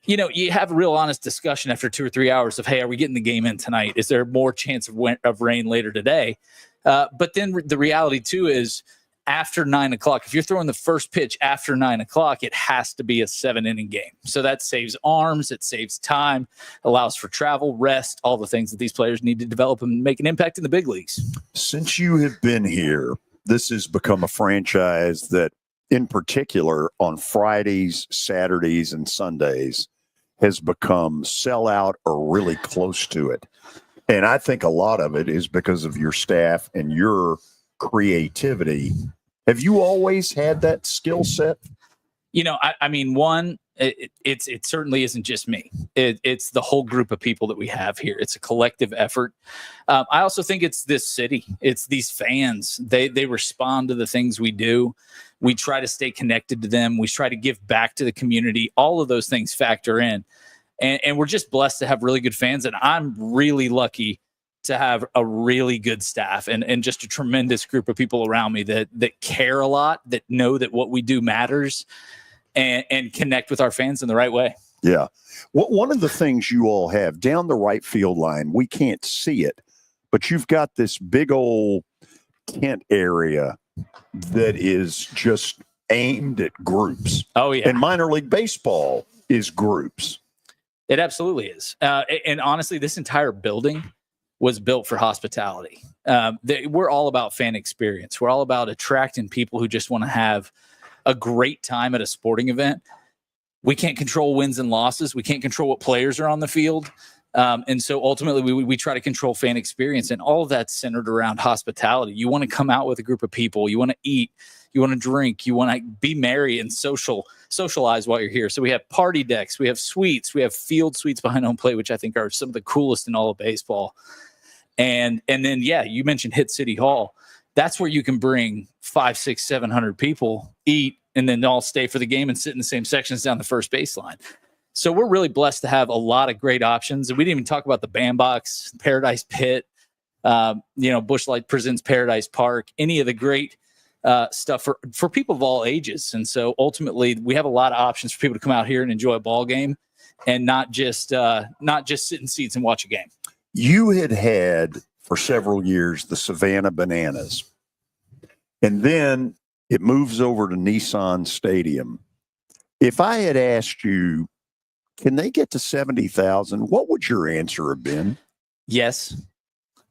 you have a real honest discussion after 2 or 3 hours of, hey, are we getting the game in tonight? Is there more chance of rain later today? But then the reality, too, is after 9 o'clock, if you're throwing the first pitch after 9 o'clock, it has to be a 7-inning game. So that saves arms, it saves time, allows for travel, rest, all the things that these players need to develop and make an impact in the big leagues. Since you have been here, this has become a franchise that, in particular, on Fridays, Saturdays, and Sundays, has become sellout or really close to it. And I think a lot of it is because of your staff and your creativity. Have you always had that skill set? It certainly isn't just me. It's the whole group of people that we have here. It's a collective effort. I also think it's this city. It's these fans. They respond to the things we do. We try to stay connected to them. We try to give back to the community. All of those things factor in. And we're just blessed to have really good fans. And I'm really lucky to have a really good staff and just a tremendous group of people around me that care a lot, that know that what we do matters, and connect with our fans in the right way. Yeah. One of the things you all have down the right field line, we can't see it, but you've got this big old tent area that is just aimed at groups. Oh, yeah. And minor league baseball is groups. It absolutely is. And honestly, this entire building was built for hospitality. We're all about fan experience. We're all about attracting people who just want to have a great time at a sporting event. We can't control wins and losses. We can't control what players are on the field. And so ultimately we try to control fan experience, and all of that's centered around hospitality. You want to come out with a group of people. You want to eat, you want to drink, you want to be merry and socialize while you're here. So we have party decks, we have suites, we have field suites behind home plate, which I think are some of the coolest in all of baseball. And then, yeah, you mentioned Hit City Hall. That's where you can bring 500, 600, 700 people, eat, and then all stay for the game and sit in the same sections down the first baseline. So we're really blessed to have a lot of great options. And we didn't even talk about the Bandbox, Paradise Pit, Busch Light presents Paradise Park, any of the great stuff for people of all ages. And so ultimately we have a lot of options for people to come out here and enjoy a ball game and not just sit in seats and watch a game. You had for several years the Savannah Bananas, and then it moves over to Nissan Stadium. If I had asked you, can they get to 70,000? What would your answer have been? Yes.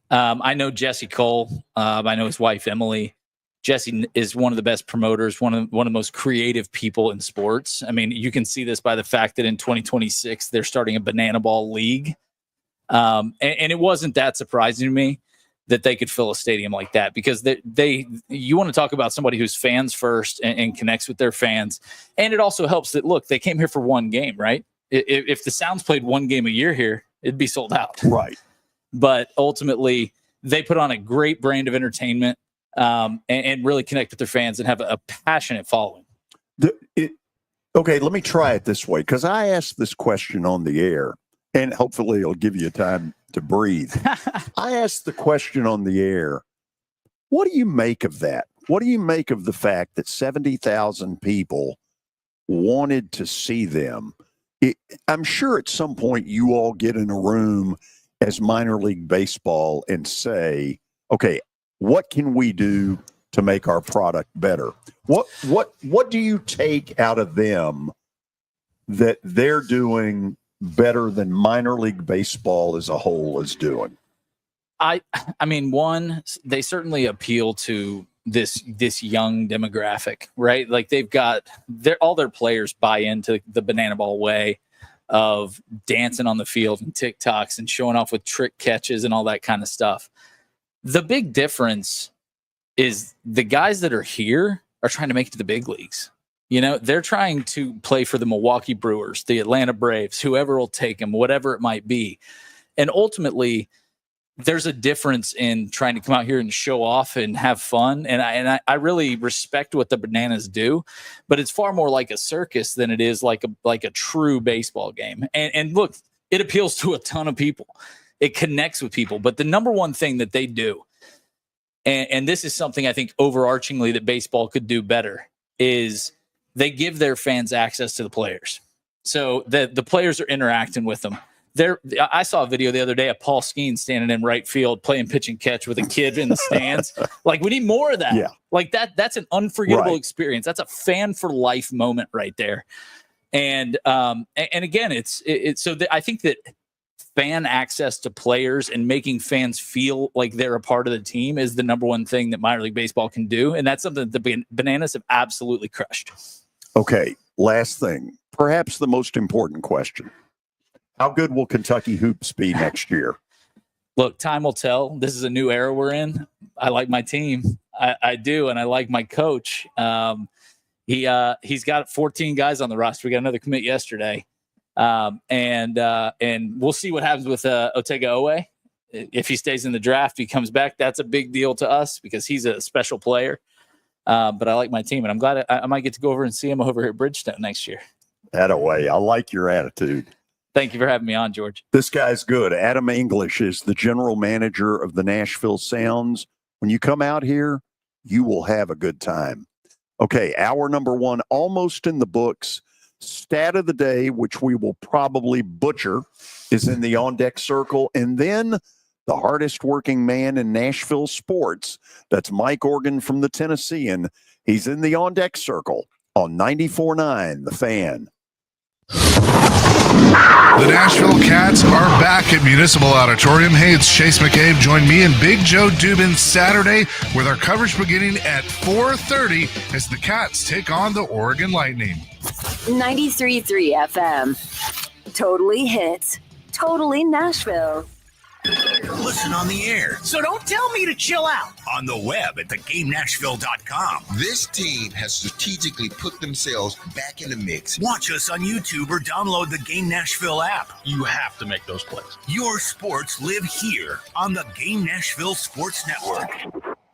I know Jesse Cole. I know his wife, Emily. Jesse is one of the best promoters, one of the most creative people in sports. I mean, you can see this by the fact that in 2026, they're starting a banana ball league. And it wasn't that surprising to me that they could fill a stadium like that, because you want to talk about somebody who's fans first and connects with their fans. And it also helps that, look, they came here for one game, right? If the Sounds played one game a year here, it'd be sold out. Right. But ultimately, they put on a great brand of entertainment and really connect with their fans and have a passionate following. Okay, let me try it this way, because I asked this question on the air, and hopefully it'll give you time to breathe. I asked the question on the air, what do you make of that? What do you make of the fact that 70,000 people wanted to see them? I'm sure at some point you all get in a room as minor league baseball and say, okay, what can we do to make our product better? What do you take out of them that they're doing better than minor league baseball as a whole is doing? I mean, one, they certainly appeal to this young demographic, right? Like they've got all their players buy into the banana ball way of dancing on the field and TikToks and showing off with trick catches and all that kind of stuff. The big difference is the guys that are here are trying to make it to the big leagues. You know, they're trying to play for the Milwaukee Brewers, the Atlanta Braves, whoever will take them, whatever it might be. And ultimately, there's a difference in trying to come out here and show off and have fun. And I really respect what the Bananas do, but it's far more like a circus than it is like a true baseball game. And look, it appeals to a ton of people. It connects with people. But the number one thing that they do, and this is something I think overarchingly that baseball could do better, is they give their fans access to the players. So the players are interacting with them. I saw a video the other day of Paul Skeen standing in right field playing pitch and catch with a kid in the stands. Like, we need more of that. Yeah. Like that's an unforgettable Right. experience. That's a fan for life moment right there. And again, I think that fan access to players and making fans feel like they're a part of the team is the number one thing that minor league baseball can do. And that's something that the Bananas have absolutely crushed. Okay, last thing, perhaps the most important question. How good will Kentucky Hoops be next year? Look, time will tell. This is a new era we're in. I like my team. I do, and I like my coach. He's got 14 guys on the roster. We got another commit yesterday. And we'll see what happens with Otega Owe. If he stays in the draft, he comes back. That's a big deal to us because he's a special player. But I like my team, and I'm glad I might get to go over and see him over here at Bridgestone next year. That-a-way. I like your attitude. Thank you for having me on, George. This guy's good. Adam English is the general manager of the Nashville Sounds. When you come out here, you will have a good time. Okay, hour number one, almost in the books. Stat of the day, which we will probably butcher, is in the on-deck circle. And then the hardest working man in Nashville sports, that's Mike Organ from the Tennessean. He's in the on-deck circle on 94.9 The Fan. The Nashville Cats are back at Municipal Auditorium. Hey, it's Chase McCabe. Join me and Big Joe Dubin Saturday with our coverage beginning at 4:30 as the Cats take on the Oregon Lightning. 93.3 FM. Totally hits. Totally Nashville. Listen on the air. So don't tell me to chill out. On the web at thegamenashville.com. This team has strategically put themselves back in the mix. Watch us on YouTube or download the Game Nashville app. You have to make those plays. Your sports live here on the Game Nashville Sports Network.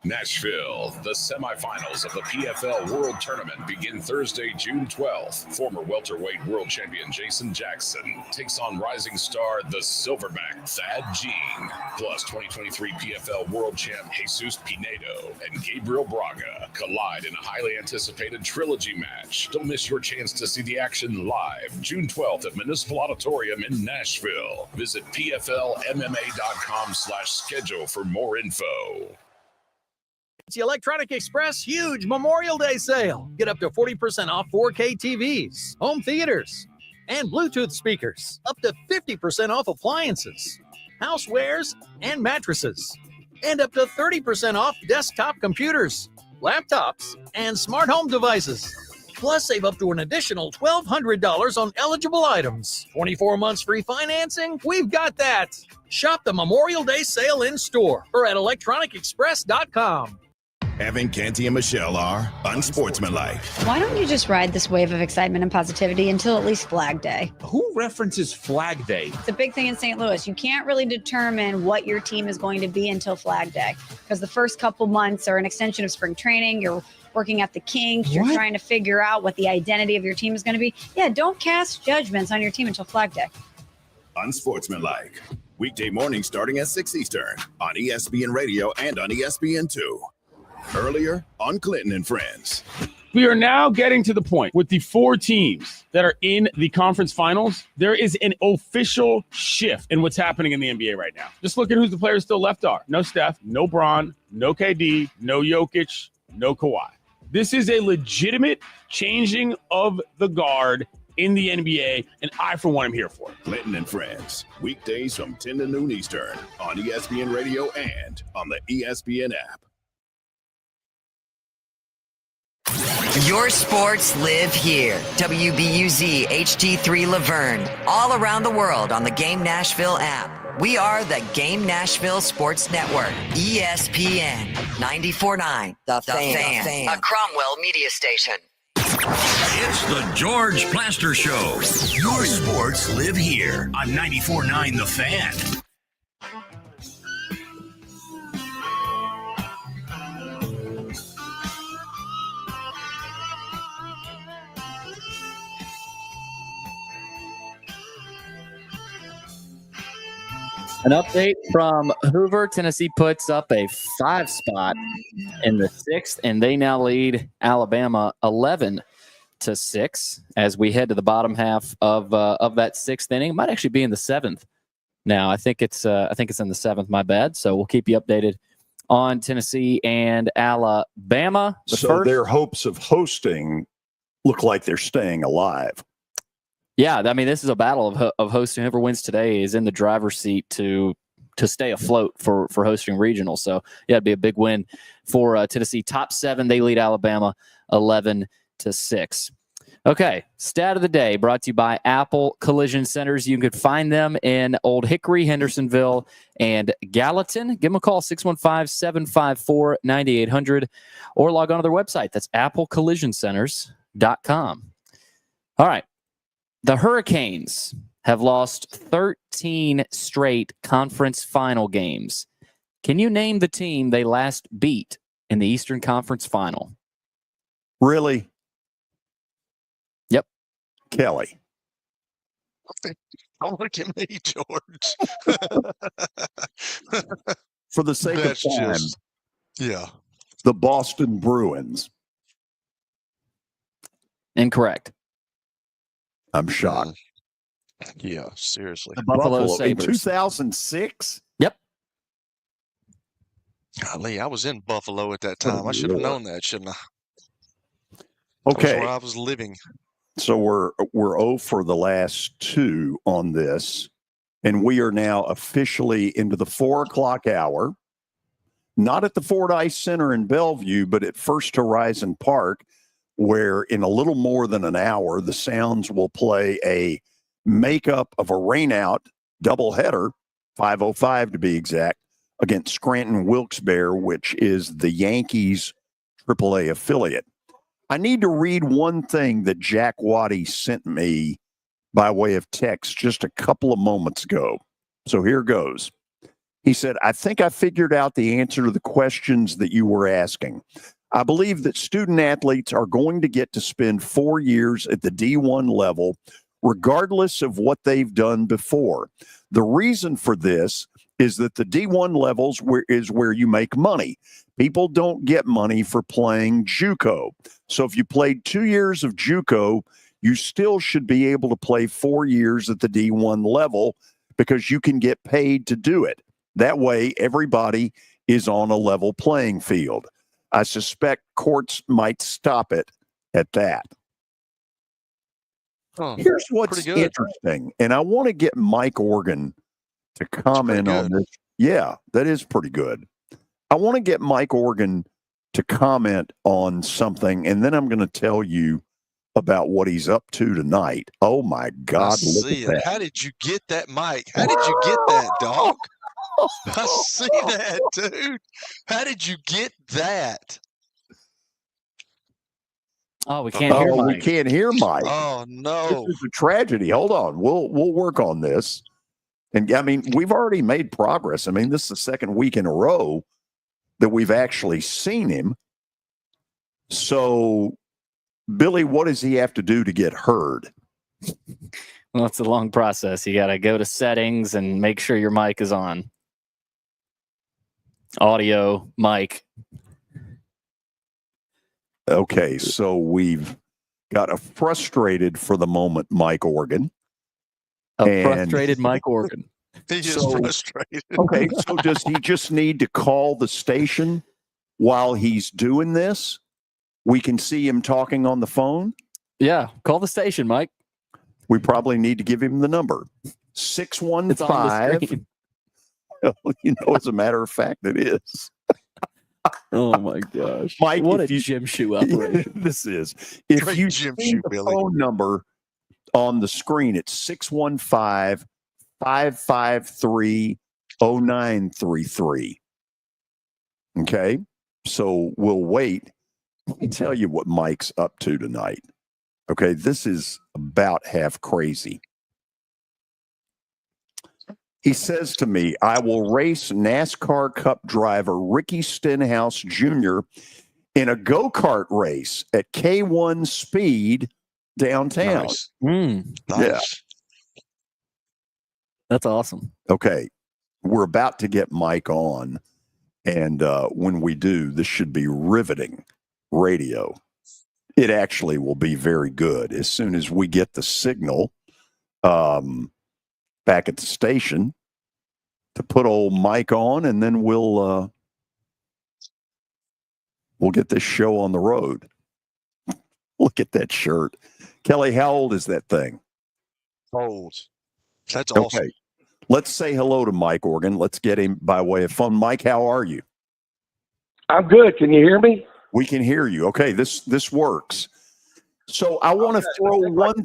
Nashville, the semifinals of the PFL World Tournament begin Thursday, June 12th. Former welterweight world champion Jason Jackson takes on rising star the Silverback Thad Gene, plus 2023 PFL World Champ Jesus Pinedo and Gabriel Braga collide in a highly anticipated trilogy match. Don't miss your chance to see the action live June 12th at Municipal Auditorium in Nashville. Visit pflmma.com/schedule for more info. It's the Electronic Express huge Memorial Day sale. Get up to 40% off 4K TVs, home theaters, and Bluetooth speakers. Up to 50% off appliances, housewares, and mattresses. And up to 30% off desktop computers, laptops, and smart home devices. Plus, save up to an additional $1,200 on eligible items. 24 months free financing? We've got that. Shop the Memorial Day sale in store or at electronicexpress.com. Evan, Canty, and Michelle are unsportsmanlike. Why don't you just ride this wave of excitement and positivity until at least Flag Day? Who references Flag Day? It's a big thing in St. Louis. You can't really determine what your team is going to be until Flag Day because the first couple months are an extension of spring training. You're working at the kinks. You're trying to figure out what the identity of your team is going to be. Yeah, don't cast judgments on your team until Flag Day. Unsportsmanlike. Weekday mornings starting at 6 Eastern on ESPN Radio and on ESPN2. Earlier on Clinton and Friends. We are now getting to the point with the 4 teams that are in the conference finals. There is an official shift in what's happening in the NBA right now. Just look at who the players still left are. No Steph, no Bron, no KD, no Jokic, no Kawhi. This is a legitimate changing of the guard in the NBA, and I, for one, am here for it. Clinton and Friends, weekdays from 10 to noon Eastern on ESPN Radio and on the ESPN app. Your sports live here. WBUZ HD3 Laverne. All around the world on the Game Nashville app. We are the Game Nashville Sports Network. ESPN 94.9 The Fan. A Cromwell media station. It's the George Plaster Show. Your sports live here on 94.9 The Fan. An update from Hoover. Tennessee puts up a 5 spot in the 6th, and they now lead Alabama 11-6 as we head to the bottom half of that 6th inning. It might actually be in the 7th now. I think it's in the 7th. My bad. So we'll keep you updated on Tennessee and Alabama. Their hopes of hosting look like they're staying alive. Yeah, I mean, this is a battle of hosting. Whoever wins today is in the driver's seat to stay afloat for hosting regional. So, yeah, it'd be a big win for Tennessee. Top 7, they lead Alabama 11-6. Okay, stat of the day brought to you by Apple Collision Centers. You can find them in Old Hickory, Hendersonville, and Gallatin. Give them a call, 615-754-9800, or log on to their website. That's applecollisioncenters.com. All right. The Hurricanes have lost 13 straight conference final games. Can you name the team they last beat in the Eastern Conference Final? Really? Yep. Kelly. Don't look at me, George. For the sake That's of time, just, yeah. the Boston Bruins. Incorrect. I'm shocked. Yeah, seriously. The Buffalo in Sabres. 2006? Yep. Golly, I was in Buffalo at that time. I should have known that, shouldn't I? That was Okay. where I was living. So we're 0 for the last 2 on this, and we are now officially into the 4 o'clock hour. Not at the Fordyce Center in Bellevue, but at First Horizon Park, where in a little more than an hour, the Sounds will play a makeup of a rainout doubleheader, 5:05 to be exact, against Scranton Wilkes-Barre, which is the Yankees' AAA affiliate. I need to read one thing that Jack Waddey sent me by way of text just a couple of moments ago. So here goes. He said, I think I figured out the answer to the questions that you were asking. I believe that student athletes are going to get to spend 4 years at the D1 level, regardless of what they've done before. The reason for this is that the D1 levels is where you make money. People don't get money for playing JUCO. So if you played 2 years of JUCO, you still should be able to play 4 years at the D1 level because you can get paid to do it. That way, everybody is on a level playing field. I suspect courts might stop it at that. Oh, here's what's interesting, and I want to get Mike Organ to comment on this. Yeah, that is pretty good. I want to get Mike Organ to comment on something, and then I'm going to tell you about what he's up to tonight. Oh, my God. Look at that. How did you get that, Mike? How did you get that, dog? I see that, dude. How did you get that? Oh, we can't hear Mike. We can't hear Mike. Oh, no. This is a tragedy. Hold on. We'll work on this. And, I mean, we've already made progress. I mean, this is the second week in a row that we've actually seen him. So, Billy, what does he have to do to get heard? Well, it's a long process. You got to go to settings and make sure your mic is on. Audio, mic. Okay, so we've got a frustrated for the moment Mike Organ. Frustrated Mike Organ. He is frustrated. Okay, so does he just need to call the station while he's doing this? We can see him talking on the phone? Yeah, call the station, Mike. We probably need to give him the number. 615. You know, as a matter of fact, it is. Oh my gosh, Mike! What a gym shoe operation this is. If Great you gym see shoe, the Billy. phone number on the screen, it's 615-553-0933. Okay, so we'll wait. Let me tell you what Mike's up to tonight. Okay, this is about half crazy. He says to me, I will race NASCAR Cup driver Ricky Stenhouse Jr. in a go-kart race at K1 Speed downtown. Nice. Yeah. That's awesome. Okay. We're about to get Mike on. And when we do, this should be riveting radio. It actually will be very good. As soon as we get the signal back at the station to put old Mike on, and then we'll get this show on the road. Look at that shirt. Kelly, how old is that thing? Old. That's awesome. Okay. Let's say hello to Mike Organ. Let's get him by way of phone. Mike, how are you? I'm good. Can you hear me? We can hear you. Okay, this works. So I want to throw one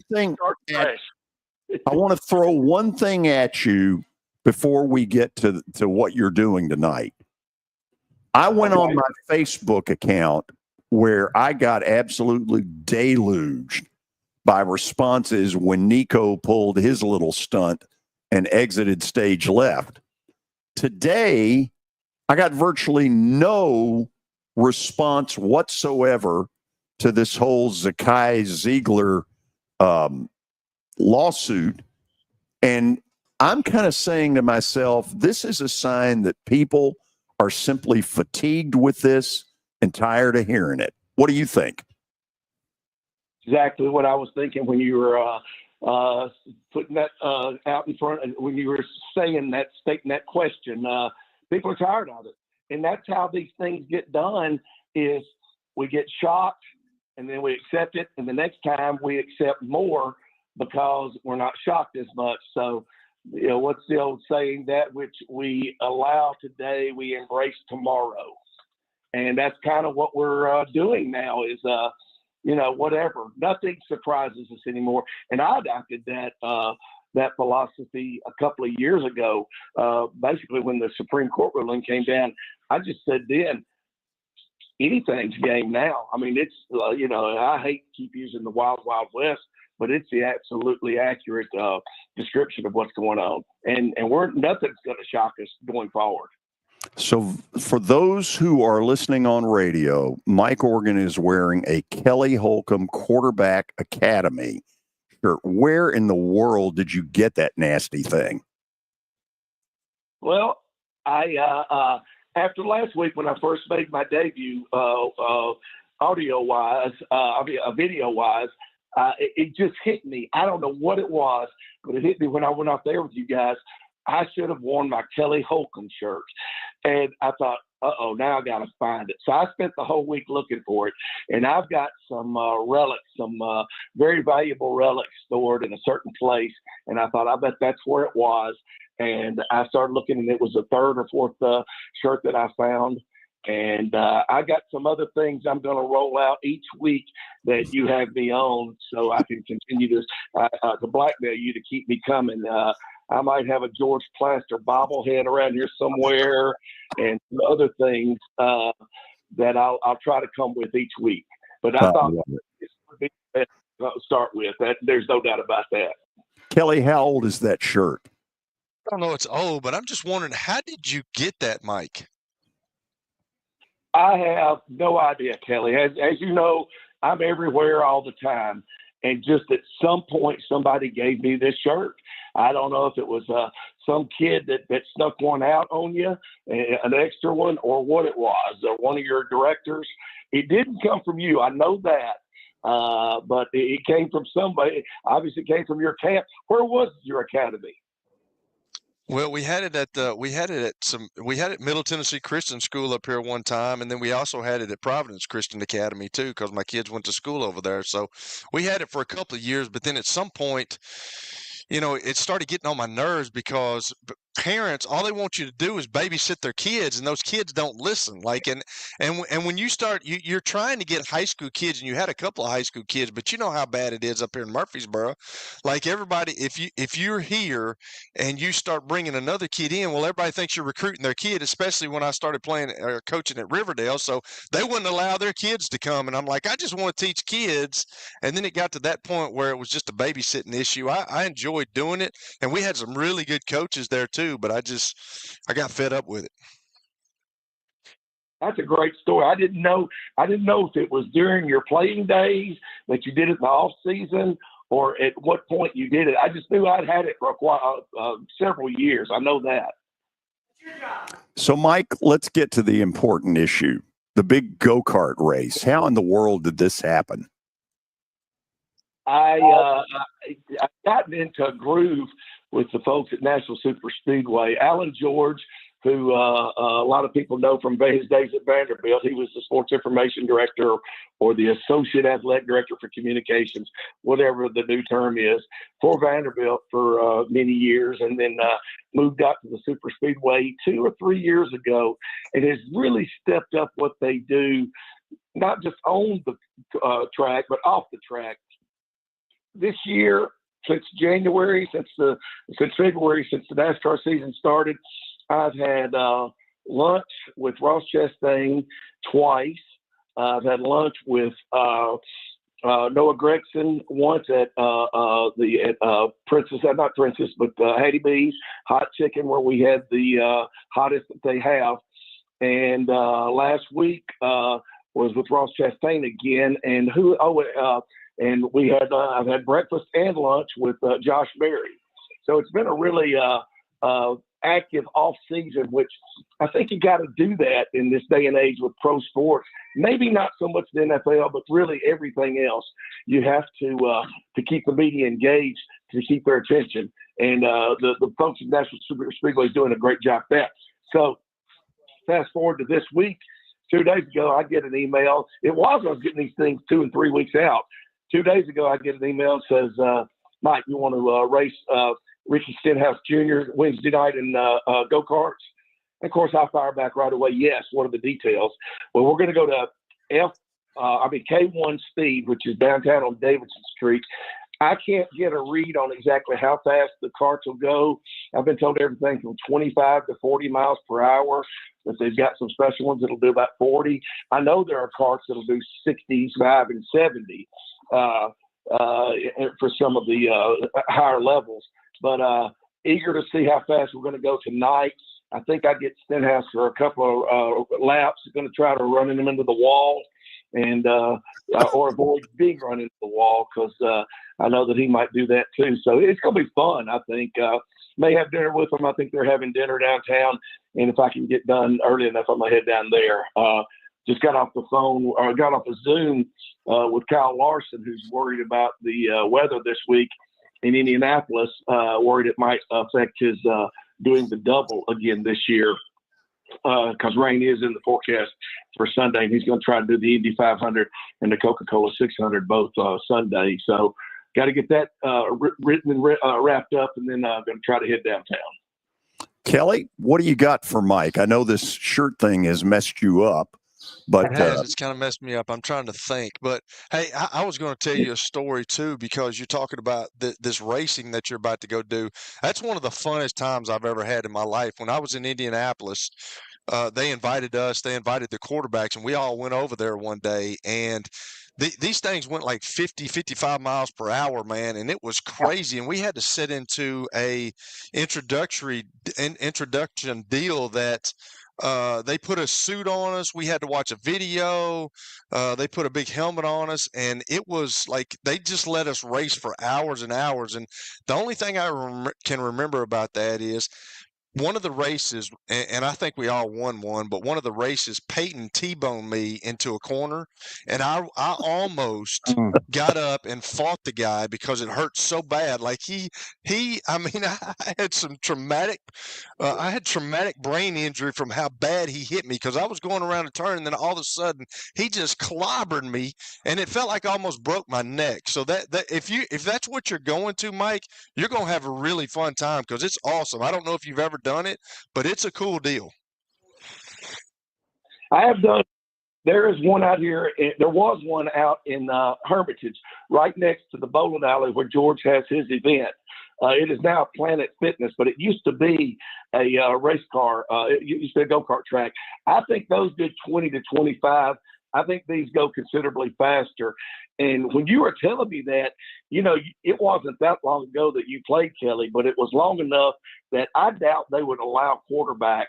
thing at you before we get to what you're doing tonight. I went on my Facebook account where I got absolutely deluged by responses when Nico pulled his little stunt and exited stage left. Today, I got virtually no response whatsoever to this whole Zakai Zeigler lawsuit. And I'm kind of saying to myself, this is a sign that people are simply fatigued with this and tired of hearing it. What do you think? Exactly what I was thinking when you were putting that out in front, when you were stating that question. People are tired of it. And that's how these things get done is we get shocked and then we accept it. And the next time we accept more because we're not shocked as much. So, you know, what's the old saying, that which we allow today, we embrace tomorrow. And that's kind of what we're doing now is, you know, whatever. Nothing surprises us anymore. And I adopted that philosophy a couple of years ago, basically when the Supreme Court ruling came down. I just said then, anything's game now. I mean, it's, you know, I hate to keep using the wild, wild west, but it's the absolutely accurate description of what's going on. And nothing's going to shock us going forward. So for those who are listening on radio, Mike Organ is wearing a Kelly Holcomb Quarterback Academy shirt. Where in the world did you get that nasty thing? Well, I after last week when I first made my debut, audio-wise, video-wise, it just hit me. I don't know what it was, but it hit me when I went out there with you guys. I should have worn my Kelly Holcomb shirt. And I thought, now I got to find it. So I spent the whole week looking for it. And I've got some relics, some very valuable relics stored in a certain place. And I thought, I bet that's where it was. And I started looking, and it was the third or fourth shirt that I found. And I got some other things I'm going to roll out each week that you have me on so I can continue to blackmail you to keep me coming. I might have a George Plaster bobblehead around here somewhere and some other things that I'll try to come with each week. But I thought this would be the best to start with. There's no doubt about that. Kelly, how old is that shirt? I don't know it's old, but I'm just wondering, how did you get that, Mike? I have no idea, Kelly. As you know, I'm everywhere all the time. And just at some point, somebody gave me this shirt. I don't know if it was some kid that snuck one out on you, an extra one, or what it was, or one of your directors. It didn't come from you. I know that. But it came from somebody. Obviously, it came from your camp. Where was your academy? Well, we had it at Middle Tennessee Christian School up here one time, and then we also had it at Providence Christian Academy too, because my kids went to school over there. So we had it for a couple of years, but then at some point, you know, it started getting on my nerves because parents, all they want you to do is babysit their kids, and those kids don't listen. Like, and when you start, you're trying to get high school kids, and you had a couple of high school kids, but you know how bad it is up here in Murfreesboro. Like everybody, if you're here and you start bringing another kid in, well, everybody thinks you're recruiting their kid, especially when I started playing or coaching at Riverdale. So they wouldn't allow their kids to come, and I'm like, I just want to teach kids. And then it got to that point where it was just a babysitting issue. I enjoyed doing it, and we had some really good coaches there too, but I got fed up with it. That's a great story. I didn't know if it was during your playing days that you did it in the off season or at what point you did it. I just knew I'd had it for several years. I know that. So, Mike, let's get to the important issue, the big go-kart race. How in the world did this happen? I gotten into a groove with the folks at Nashville Super Speedway. Alan George, who a lot of people know from his days at Vanderbilt, he was the sports information director or the associate athletic director for communications, whatever the new term is, for Vanderbilt for many years, and then moved out to the Super Speedway 2 or 3 years ago, and has really stepped up what they do, not just on the track, but off the track. This year, since February, since the NASCAR season started, I've had lunch with Ross Chastain twice. I've had lunch with Noah Gregson once at Hattie B's Hot Chicken, where we had the hottest that they have. And last week, was with Ross Chastain again, and and we had I've had breakfast and lunch with Josh Berry. So it's been a really active off season, which I think you got to do that in this day and age with pro sports. Maybe not so much the NFL, but really everything else. You have to keep the media engaged, to keep their attention, and the folks at Nashville Speedway is doing a great job at that. So fast forward to this week. 2 days ago, I get an email. I was getting these things 2 and 3 weeks out. 2 days ago, I get an email that says, Mike, you want to race Ricky Stenhouse Jr. Wednesday night in go-karts? And of course, I fire back right away, yes. What are the details? Well, we're going to go to K1 Speed, which is downtown on Davidson Street. I can't get a read on exactly how fast the carts will go. I've been told everything from 25 to 40 miles per hour, but they've got some special ones that'll do about 40. I know there are carts that'll do 65 and 70 for some of the higher levels. But eager to see how fast we're going to go tonight. I think I get Stenhouse for a couple of laps. Going to try to run him into the wall and or avoid being run into the wall, because I know that he might do that too. So it's going to be fun, I think. May have dinner with them. I think they're having dinner downtown, and if I can get done early enough, I'm going to head down there. Just got off the phone, or got off a Zoom with Kyle Larson, who's worried about the weather this week in Indianapolis, worried it might affect his doing the double again this year, because rain is in the forecast for Sunday, and he's going to try to do the Indy 500 and the Coca-Cola 600 both Sunday. So got to get that written and wrapped up, and then going to try to head downtown. Kelly, what do you got for Mike? I know this shirt thing has messed you up, but it's kind of messed me up. I'm trying to think, but hey, I was going to tell you a story too, because you're talking about this racing that you're about to go do. That's one of the funnest times I've ever had in my life. When I was in Indianapolis, they invited us, they invited the quarterbacks, and we all went over there one day, and these things went like 50, 55 miles per hour, man, and it was crazy. And we had to sit into a introduction deal that they put a suit on us. We had to watch a video. They put a big helmet on us, and it was like they just let us race for hours and hours. And the only thing I can remember about that is one of the races, and I think we all won one, but one of the races, Peyton T-boned me into a corner, and I almost got up and fought the guy because it hurt so bad. Like I had some traumatic brain injury from how bad he hit me, because I was going around a turn, and then all of a sudden he just clobbered me, and it felt like I almost broke my neck. So that if that's what you're going to, Mike, you're going to have a really fun time, because it's awesome. I don't know if you've ever done it, but it's a cool deal. I have done. There is one out here. There was one out in Hermitage, right next to the bowling alley where George has his event. It is now Planet Fitness, but it used to be a race car. It used to be a go-kart track. I think those did 20 to 25. I think these go considerably faster. And when you were telling me that, it wasn't that long ago that you played, Kelly, but it was long enough that I doubt they would allow quarterbacks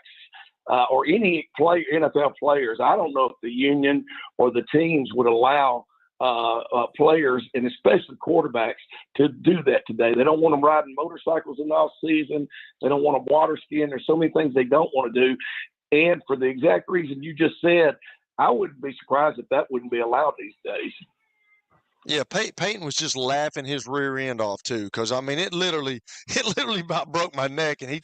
or any NFL players. I don't know if the union or the teams would allow players, and especially quarterbacks, to do that today. They don't want them riding motorcycles in the off season. They don't want them water skiing. There's so many things they don't want to do. And for the exact reason you just said, I wouldn't be surprised if that wouldn't be allowed these days. Yeah, Peyton was just laughing his rear end off too, because I mean, it literally about broke my neck, and he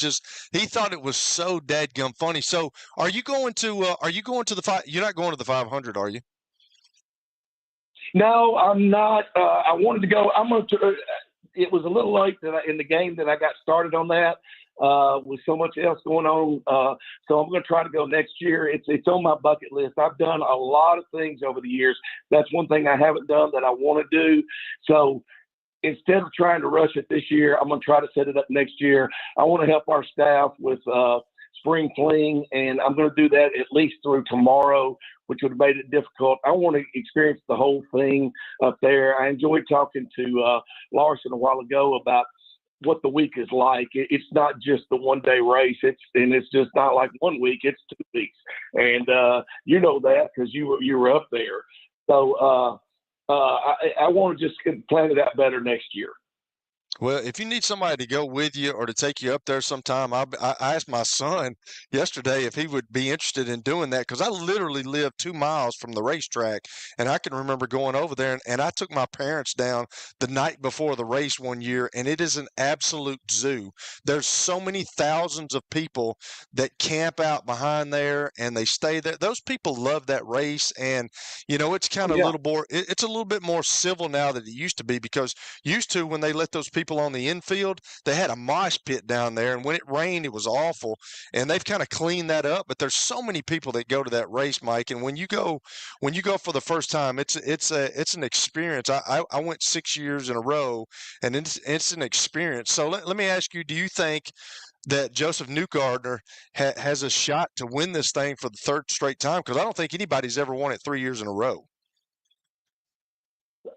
thought it was so dadgum funny. So, are you going to the you're not going to the 500, are you? No, I'm not. I wanted to go. It was a little late in the game that I got started on that. With so much else going on. So I'm going to try to go next year. It's on my bucket list. I've done a lot of things over the years. That's one thing I haven't done that I want to do. So instead of trying to rush it this year, I'm going to try to set it up next year. I want to help our staff with spring fling, and I'm going to do that at least through tomorrow, which would have made it difficult. I want to experience the whole thing up there. I enjoyed talking to Larson a while ago about what the week is like. It's not just the 1 day race. It's just not like 1 week. It's 2 weeks, and you know that because you were up there. So I want to just plan it out better next year. Well, if you need somebody to go with you or to take you up there sometime, I asked my son yesterday if he would be interested in doing that because I literally live 2 miles from the racetrack, and I can remember going over there, and I took my parents down the night before the race one year, and it is an absolute zoo. There's so many thousands of people that camp out behind there, and they stay there. Those people love that race, and it's kind of a little more. It's a little bit more civil now than it used to be because used to when they let those people on the infield, they had a mosh pit down there, and when it rained, it was awful. And they've kind of cleaned that up. But there's so many people that go to that race, Mike. And when you go for the first time, it's an experience. I went 6 years in a row, and it's an experience. So let me ask you: do you think that Joseph Newgarden has a shot to win this thing for the third straight time? Because I don't think anybody's ever won it 3 years in a row.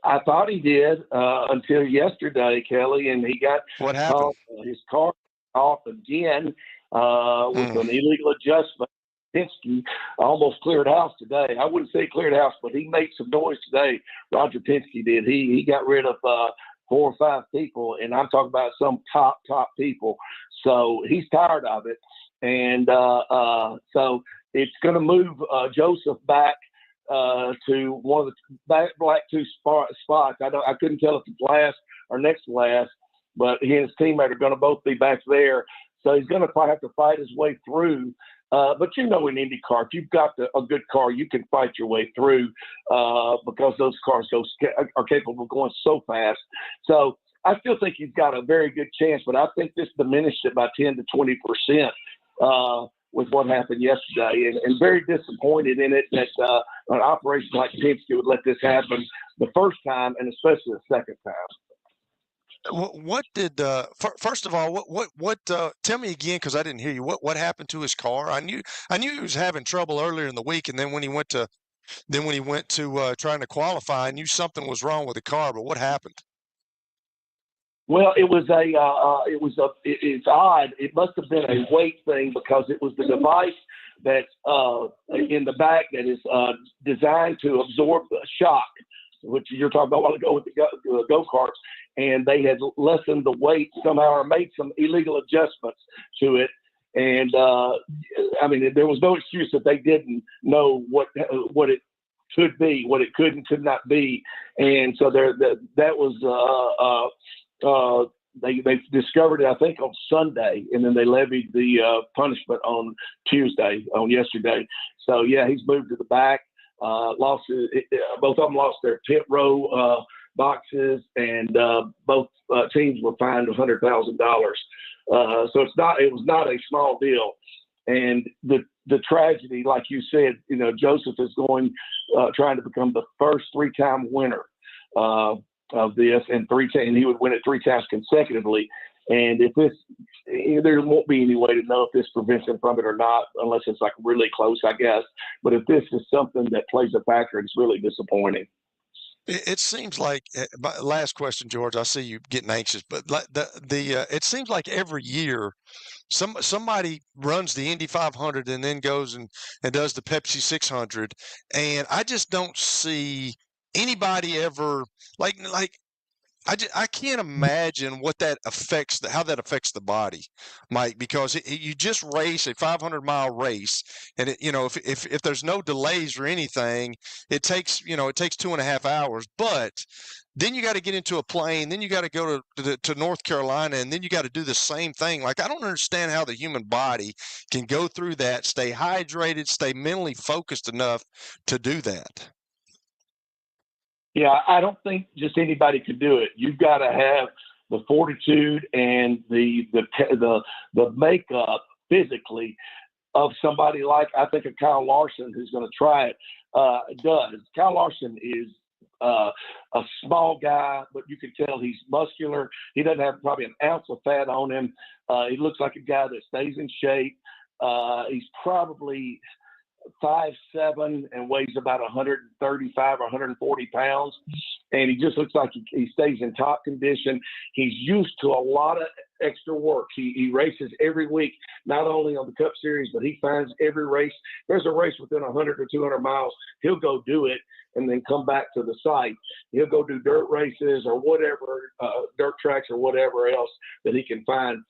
I thought he did until yesterday, Kelly, and he got what happened? His car off again with an illegal adjustment. Penske almost cleared house today. I wouldn't say cleared house, but he made some noise today. Roger Penske did. He got rid of 4 or 5 people, and I'm talking about some top people. So he's tired of it, and so it's going to move Joseph back to one of the black 2 spots. I couldn't tell if it's last or next to last, but he and his teammate are going to both be back there. So he's going to probably have to fight his way through. But in IndyCar, if you've got a good car, you can fight your way through because those cars are capable of going so fast. So I still think he's got a very good chance, but I think this diminished it by 10 to 20%. With what happened yesterday, and very disappointed in it that an operation like Penske would let this happen the first time, and especially the second time. What did first of all? What? Tell me again, because I didn't hear you. What happened to his car? I knew he was having trouble earlier in the week, and then when he went to trying to qualify, I knew something was wrong with the car. But what happened? Well, it's odd. It must have been a weight thing because it was the device that's in the back that is designed to absorb the shock, which you're talking about a while ago with the go-karts, and they had lessened the weight somehow or made some illegal adjustments to it. And there was no excuse that they didn't know what it could be, what it could and could not be. And so that was they discovered it, I think, on Sunday, and then they levied the punishment on yesterday. So yeah, he's moved to the back. Both of them lost their pit row boxes, and both teams were fined $100,000. So it was not a small deal. And the tragedy, like you said, Joseph is trying to become the first 3-time winner of this, and he would win it 3 times consecutively. And if there won't be any way to know if this prevents him from it or not, unless it's like really close, I guess. But if this is something that plays a factor, it's really disappointing. It seems like, last question, George, I see you getting anxious, but it seems like every year somebody runs the Indy 500 and then goes and does the Pepsi 600, and I just don't see anybody ever I can't imagine how that affects the body, Mike, because you just race a 500-mile race, and if there's no delays or anything, it takes 2.5 hours, but then you got to get into a plane, then you got to go to North Carolina, and then you got to do the same thing. Like, I don't understand how the human body can go through that, stay hydrated, stay mentally focused enough to do that. Yeah, I don't think just anybody could do it. You've got to have the fortitude and the makeup physically of somebody like, I think, a Kyle Larson who's going to try it does. Kyle Larson is a small guy, but you can tell he's muscular. He doesn't have probably an ounce of fat on him. He looks like a guy that stays in shape. He's probably 5'7" and weighs about 135 or 140 pounds. And he just looks like he stays in top condition. He's used to a lot of extra work. He races every week, not only on the Cup Series, but he finds every race. There's a race within 100 or 200 miles. He'll go do it and then come back to the site. He'll go do dirt races or whatever, dirt tracks or whatever else that he can find.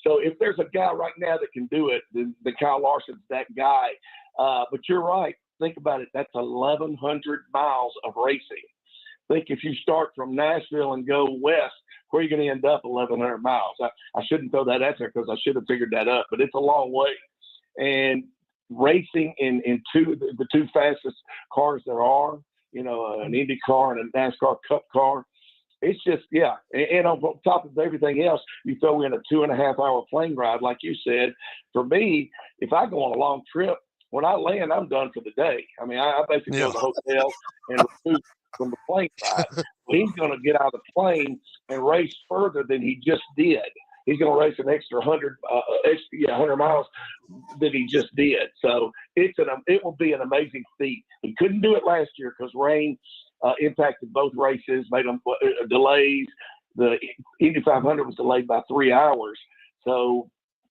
So if there's a guy right now that can do it, then Kyle Larson's that guy. But you're right. Think about it. That's 1,100 miles of racing. Think if you start from Nashville and go west, where are you going to end up 1,100 miles? I shouldn't throw that at there because I should have figured that up, but it's a long way. And racing in the two fastest cars there are, an Indy car and a NASCAR Cup car, it's just, yeah. And on top of everything else, you throw in a 2.5-hour plane ride, like you said. For me, if I go on a long trip, when I land, I'm done for the day. I mean, I basically go to the hotel and recruit from the plane ride. He's going to get out of the plane and race further than he just did. He's going to race an extra 100 miles than he just did. So it will be an amazing feat. He couldn't do it last year because rain impacted both races, made them delays. The Indy 500 was delayed by 3 hours. So,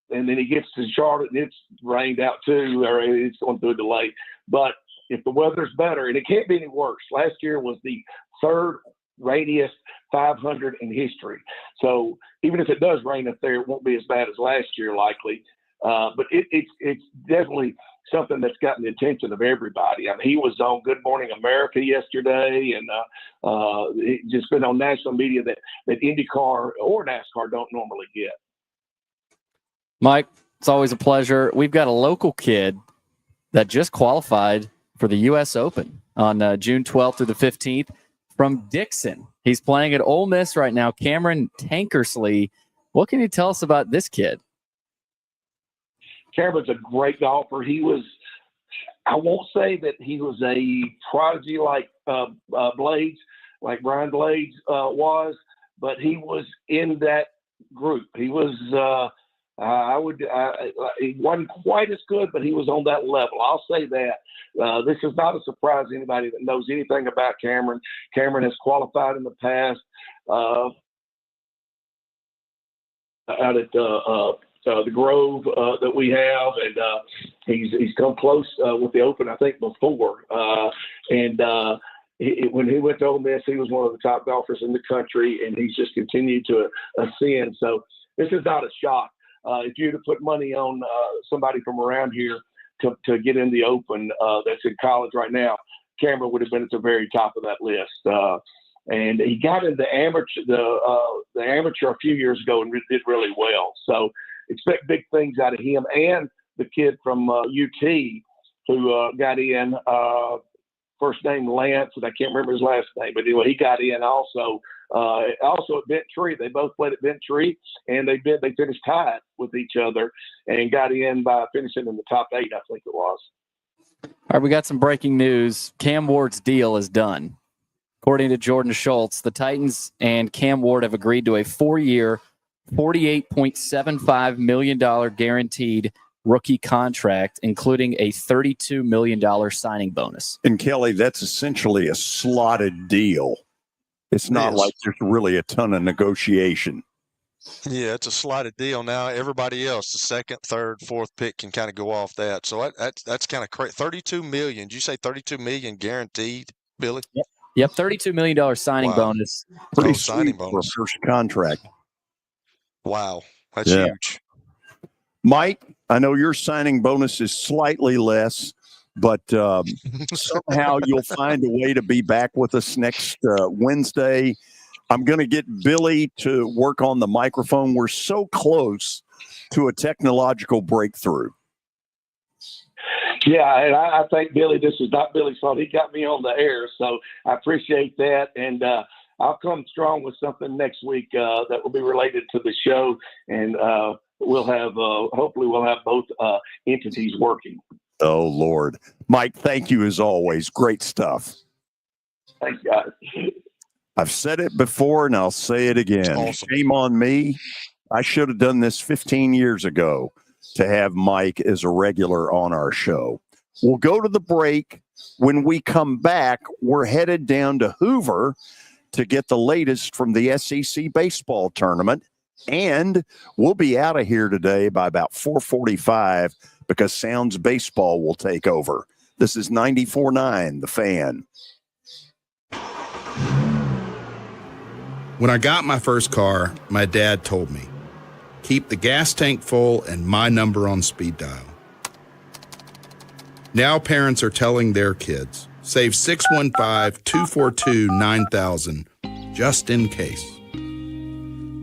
and then he gets to Charlotte and it's rained out too, or it's going through a delay. But if the weather's better, and it can't be any worse. Last year was the third rainiest 500 in history. So even if it does rain up there, it won't be as bad as last year, likely. But it's definitely something that's gotten the attention of everybody. I mean, he was on Good Morning America yesterday, and it's just been on national media that IndyCar or NASCAR don't normally get. Mike, it's always a pleasure. We've got a local kid that just qualified for the U.S. Open on June 12th through the 15th from Dixon. He's playing at Ole Miss right now. Cameron Tankersley. What can you tell us about this kid? Cameron's a great golfer. He was, I won't say that he was a prodigy like Blades, like Brian Blades was, but he was in that group. He was, he wasn't quite as good, but he was on that level. I'll say that. This is not a surprise to anybody that knows anything about Cameron. Cameron has qualified in the past out at the Grove that we have, and he's come close with the Open, I think, before. When he went to Ole Miss, he was one of the top golfers in the country, and he's just continued to ascend. So this is not a shock. If you were to put money on somebody from around here to get in the Open that's in college right now, Cameron would have been at the very top of that list. And he got in the amateur a few years ago and did really well. So expect big things out of him and the kid from UT who got in. First name Lance, and I can't remember his last name, but anyway, he got in also. Also at Bent Tree, they both played at Bent Tree, and they finished tied with each other and got in by finishing in the top 8, I think it was. All right, we got some breaking news. Cam Ward's deal is done. According to Jordan Schultz, the Titans and Cam Ward have agreed to a 4-year, $48.75 million guaranteed rookie contract, including a $32 million signing bonus. And Kelly, that's essentially a slotted deal. It's not like there's really a ton of negotiation. Yeah, it's a slotted deal now. Everybody else, the second, third, fourth pick can kind of go off that. So that's kind of crazy. $32 million. Did you say $32 million guaranteed, Billy? Yep, $32 million signing bonus. Pretty signing sweet bonus for a first contract. Wow, that's huge. Mike, I know your signing bonus is slightly less, but somehow you'll find a way to be back with us next Wednesday. I'm going to get Billy to work on the microphone. We're so close to a technological breakthrough. Yeah, and I think Billy, this is not Billy's fault. He got me on the air, so I appreciate that. And I'll come strong with something next week that will be related to the show, and we'll have hopefully we'll have both entities working. Oh, Lord. Mike, thank you as always. Great stuff. Thanks, guys. I've said it before, and I'll say it again. Awesome. Shame on me. I should have done this 15 years ago to have Mike as a regular on our show. We'll go to the break. When we come back, we're headed down to Hoover to get the latest from the SEC baseball tournament. And we'll be out of here today by about 4:45 because Sounds Baseball will take over. This is 94.9 The Fan. When I got my first car, my dad told me, keep the gas tank full and my number on speed dial. Now parents are telling their kids, save 615-242-9000 just in case.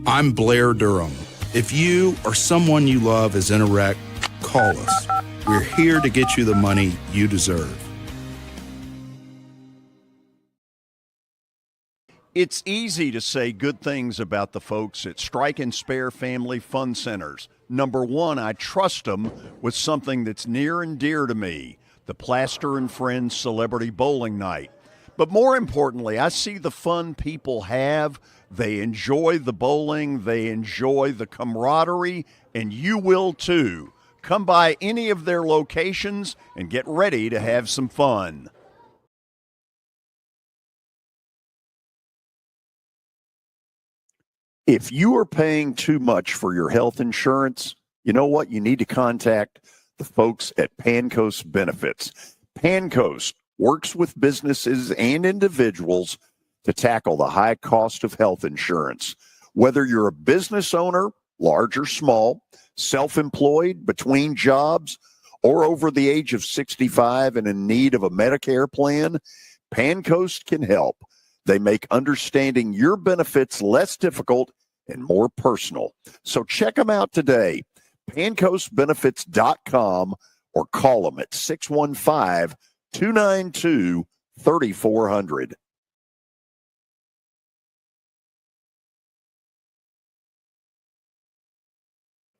I'm Blair Durham. If you or someone you love is in a wreck, call us. We're here to get you the money you deserve. It's easy to say good things about the folks at Strike and Spare Family Fun Centers. Number one, I trust them with something that's near and dear to me, the Plaster and Friends Celebrity Bowling Night. But more importantly, I see the fun people have. They enjoy the bowling, they enjoy the camaraderie, and you will too. Come by any of their locations and get ready to have some fun. If you are paying too much for your health insurance, you know what? You need to contact the folks at Pancoast Benefits. Pancoast works with businesses and individuals to tackle the high cost of health insurance. Whether you're a business owner, large or small, self-employed, between jobs, or over the age of 65 and in need of a Medicare plan, Pancoast can help. They make understanding your benefits less difficult and more personal. So check them out today, pancoastbenefits.com, or call them at 615-292-3400.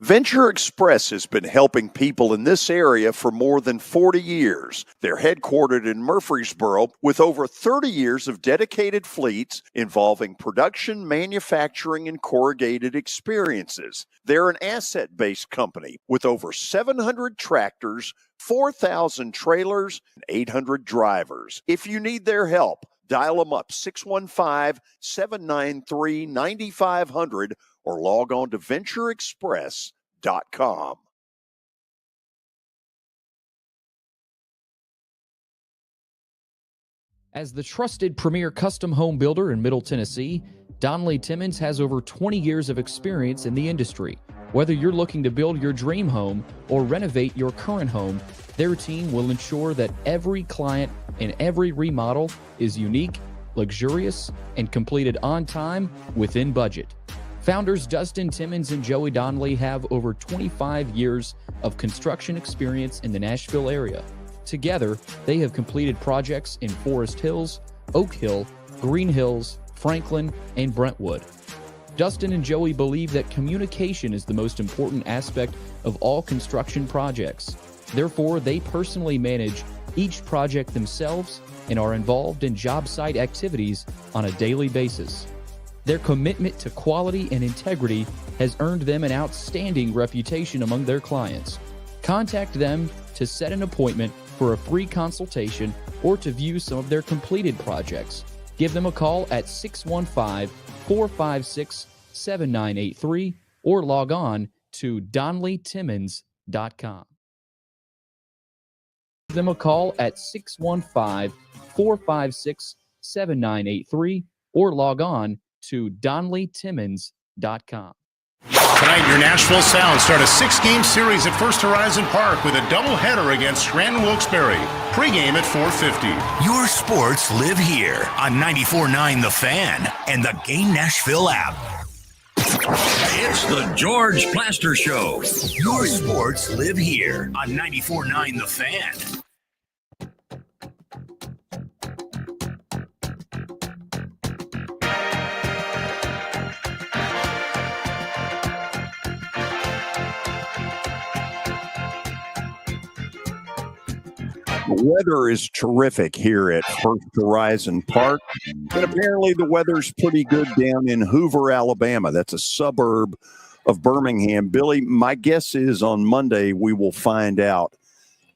Venture Express has been helping people in this area for more than 40 years. They're headquartered in Murfreesboro with over 30 years of dedicated fleets involving production, manufacturing, and corrugated experiences. They're an asset-based company with over 700 tractors, 4,000 trailers, and 800 drivers. If you need their help, dial them up 615-793-9500 or log on to ventureexpress.com. As the trusted premier custom home builder in Middle Tennessee, Donnelly Timmons has over 20 years of experience in the industry. Whether you're looking to build your dream home or renovate your current home, their team will ensure that every client and every remodel is unique, luxurious, and completed on time within budget. Founders Dustin Timmons and Joey Donnelly have over 25 years of construction experience in the Nashville area. Together, they have completed projects in Forest Hills, Oak Hill, Green Hills, Franklin, and Brentwood. Dustin and Joey believe that communication is the most important aspect of all construction projects. Therefore, they personally manage each project themselves and are involved in job site activities on a daily basis. Their commitment to quality and integrity has earned them an outstanding reputation among their clients. Contact them to set an appointment for a free consultation or to view some of their completed projects. Give them a call at 615-456-7983 or log on to DonnellyTimmons.com. Give them a call at 615-456-7983 or log on to DonnellyTimmons.com. Tonight, your Nashville Sounds start a 6-game series at First Horizon Park with a doubleheader against Scranton Wilkes-Barre. Pre-game at 4:50. Your sports live here on 94.9 The Fan and the Game Nashville app. It's the George Plaster Show. Your sports live here on 94.9 The Fan. The weather is terrific here at First Horizon Park, and apparently the weather's pretty good down in Hoover, Alabama. That's a suburb of Birmingham. Billy, my guess is on Monday we will find out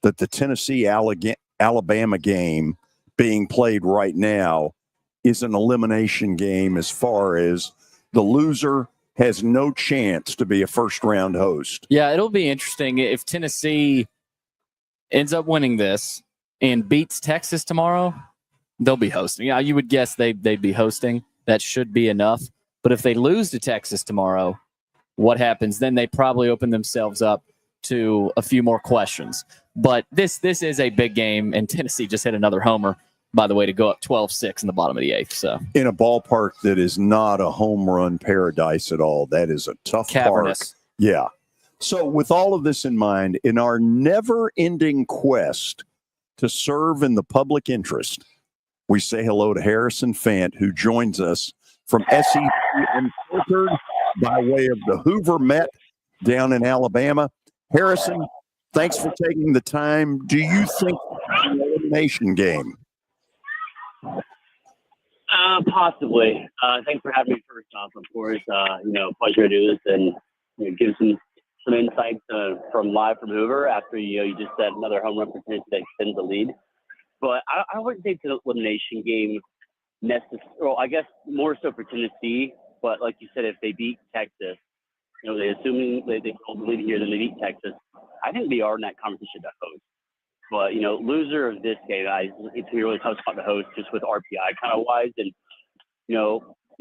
that the Tennessee-Alabama game being played right now is an elimination game as far as the loser has no chance to be a first-round host. Yeah, it'll be interesting if Tennessee ends up winning this and beats Texas tomorrow. They'll be hosting. Yeah, you would guess they'd be hosting. That should be enough. But if they lose to Texas tomorrow, what happens? Then they probably open themselves up to a few more questions. But this is a big game, and Tennessee just hit another homer, by the way, to go up 12-6 in the bottom of the eighth. So in a ballpark that is not a home run paradise at all. That is a tough cavernous park. Yeah. So with all of this in mind, in our never-ending quest to serve in the public interest, we say hello to Harrison Fant, who joins us from SEC Unfiltered by way of the Hoover Met down in Alabama. Harrison, thanks for taking the time. Do you think it's an elimination game? Possibly. Thanks for having me first off, of course. Pleasure to do this and give some insights from Hoover after you just said another home run for Tennessee that extends the lead. But I wouldn't say it's an elimination game necessarily. Well, I guess more so for Tennessee. But like you said, if they beat Texas, they assuming they hold the lead here, then they beat Texas. I think they are in that conversation to host. But loser of this game, it's a really tough spot to host just with RPI kind of wise. And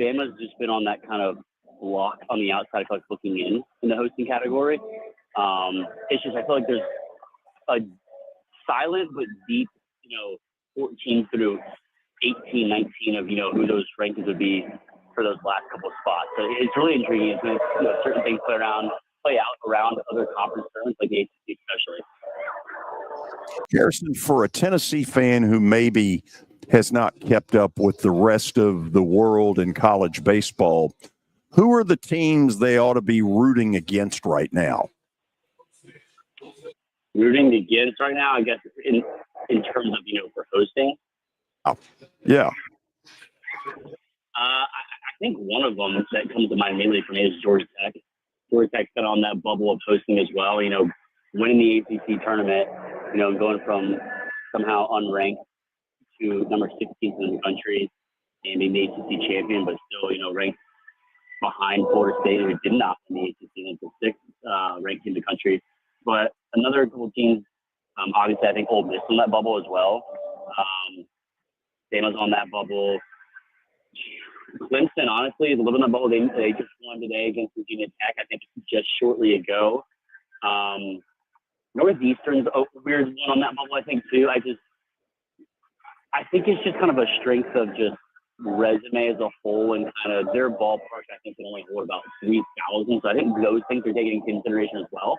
Bama's just been on that kind of block on the outside. I feel like looking in the hosting category. It's just I feel like there's a silent but deep 14 through 18, 19 of who those rankings would be for those last couple of spots. So it's really intriguing. It's certain things play out around other conference tournaments like the ACC especially. Harrison, for a Tennessee fan who maybe has not kept up with the rest of the world in college baseball, who are the teams they ought to be rooting against right now? Rooting against right now, I guess, in terms of, for hosting? Oh, yeah. I think one of them that comes to mind mainly for me is Georgia Tech. Georgia Tech's kind of on that bubble of hosting as well, winning the ACC tournament, going from somehow unranked to number 16th in the country and being the ACC champion, but still, ranked behind Florida State, who did not win the ACC and the sixth ranked in the country. But another couple teams, obviously, I think Ole Miss on that bubble as well. Bama's on that bubble. Clemson, honestly, is a little bit on the bubble. They just won today against Virginia Tech, I think just shortly ago. Northeastern's a weird one on that bubble, I think, too. I think it's just kind of a strength of just resume as a whole and kind of their ballpark, I think, can only hold about 3,000. So I think those things are taken into consideration as well.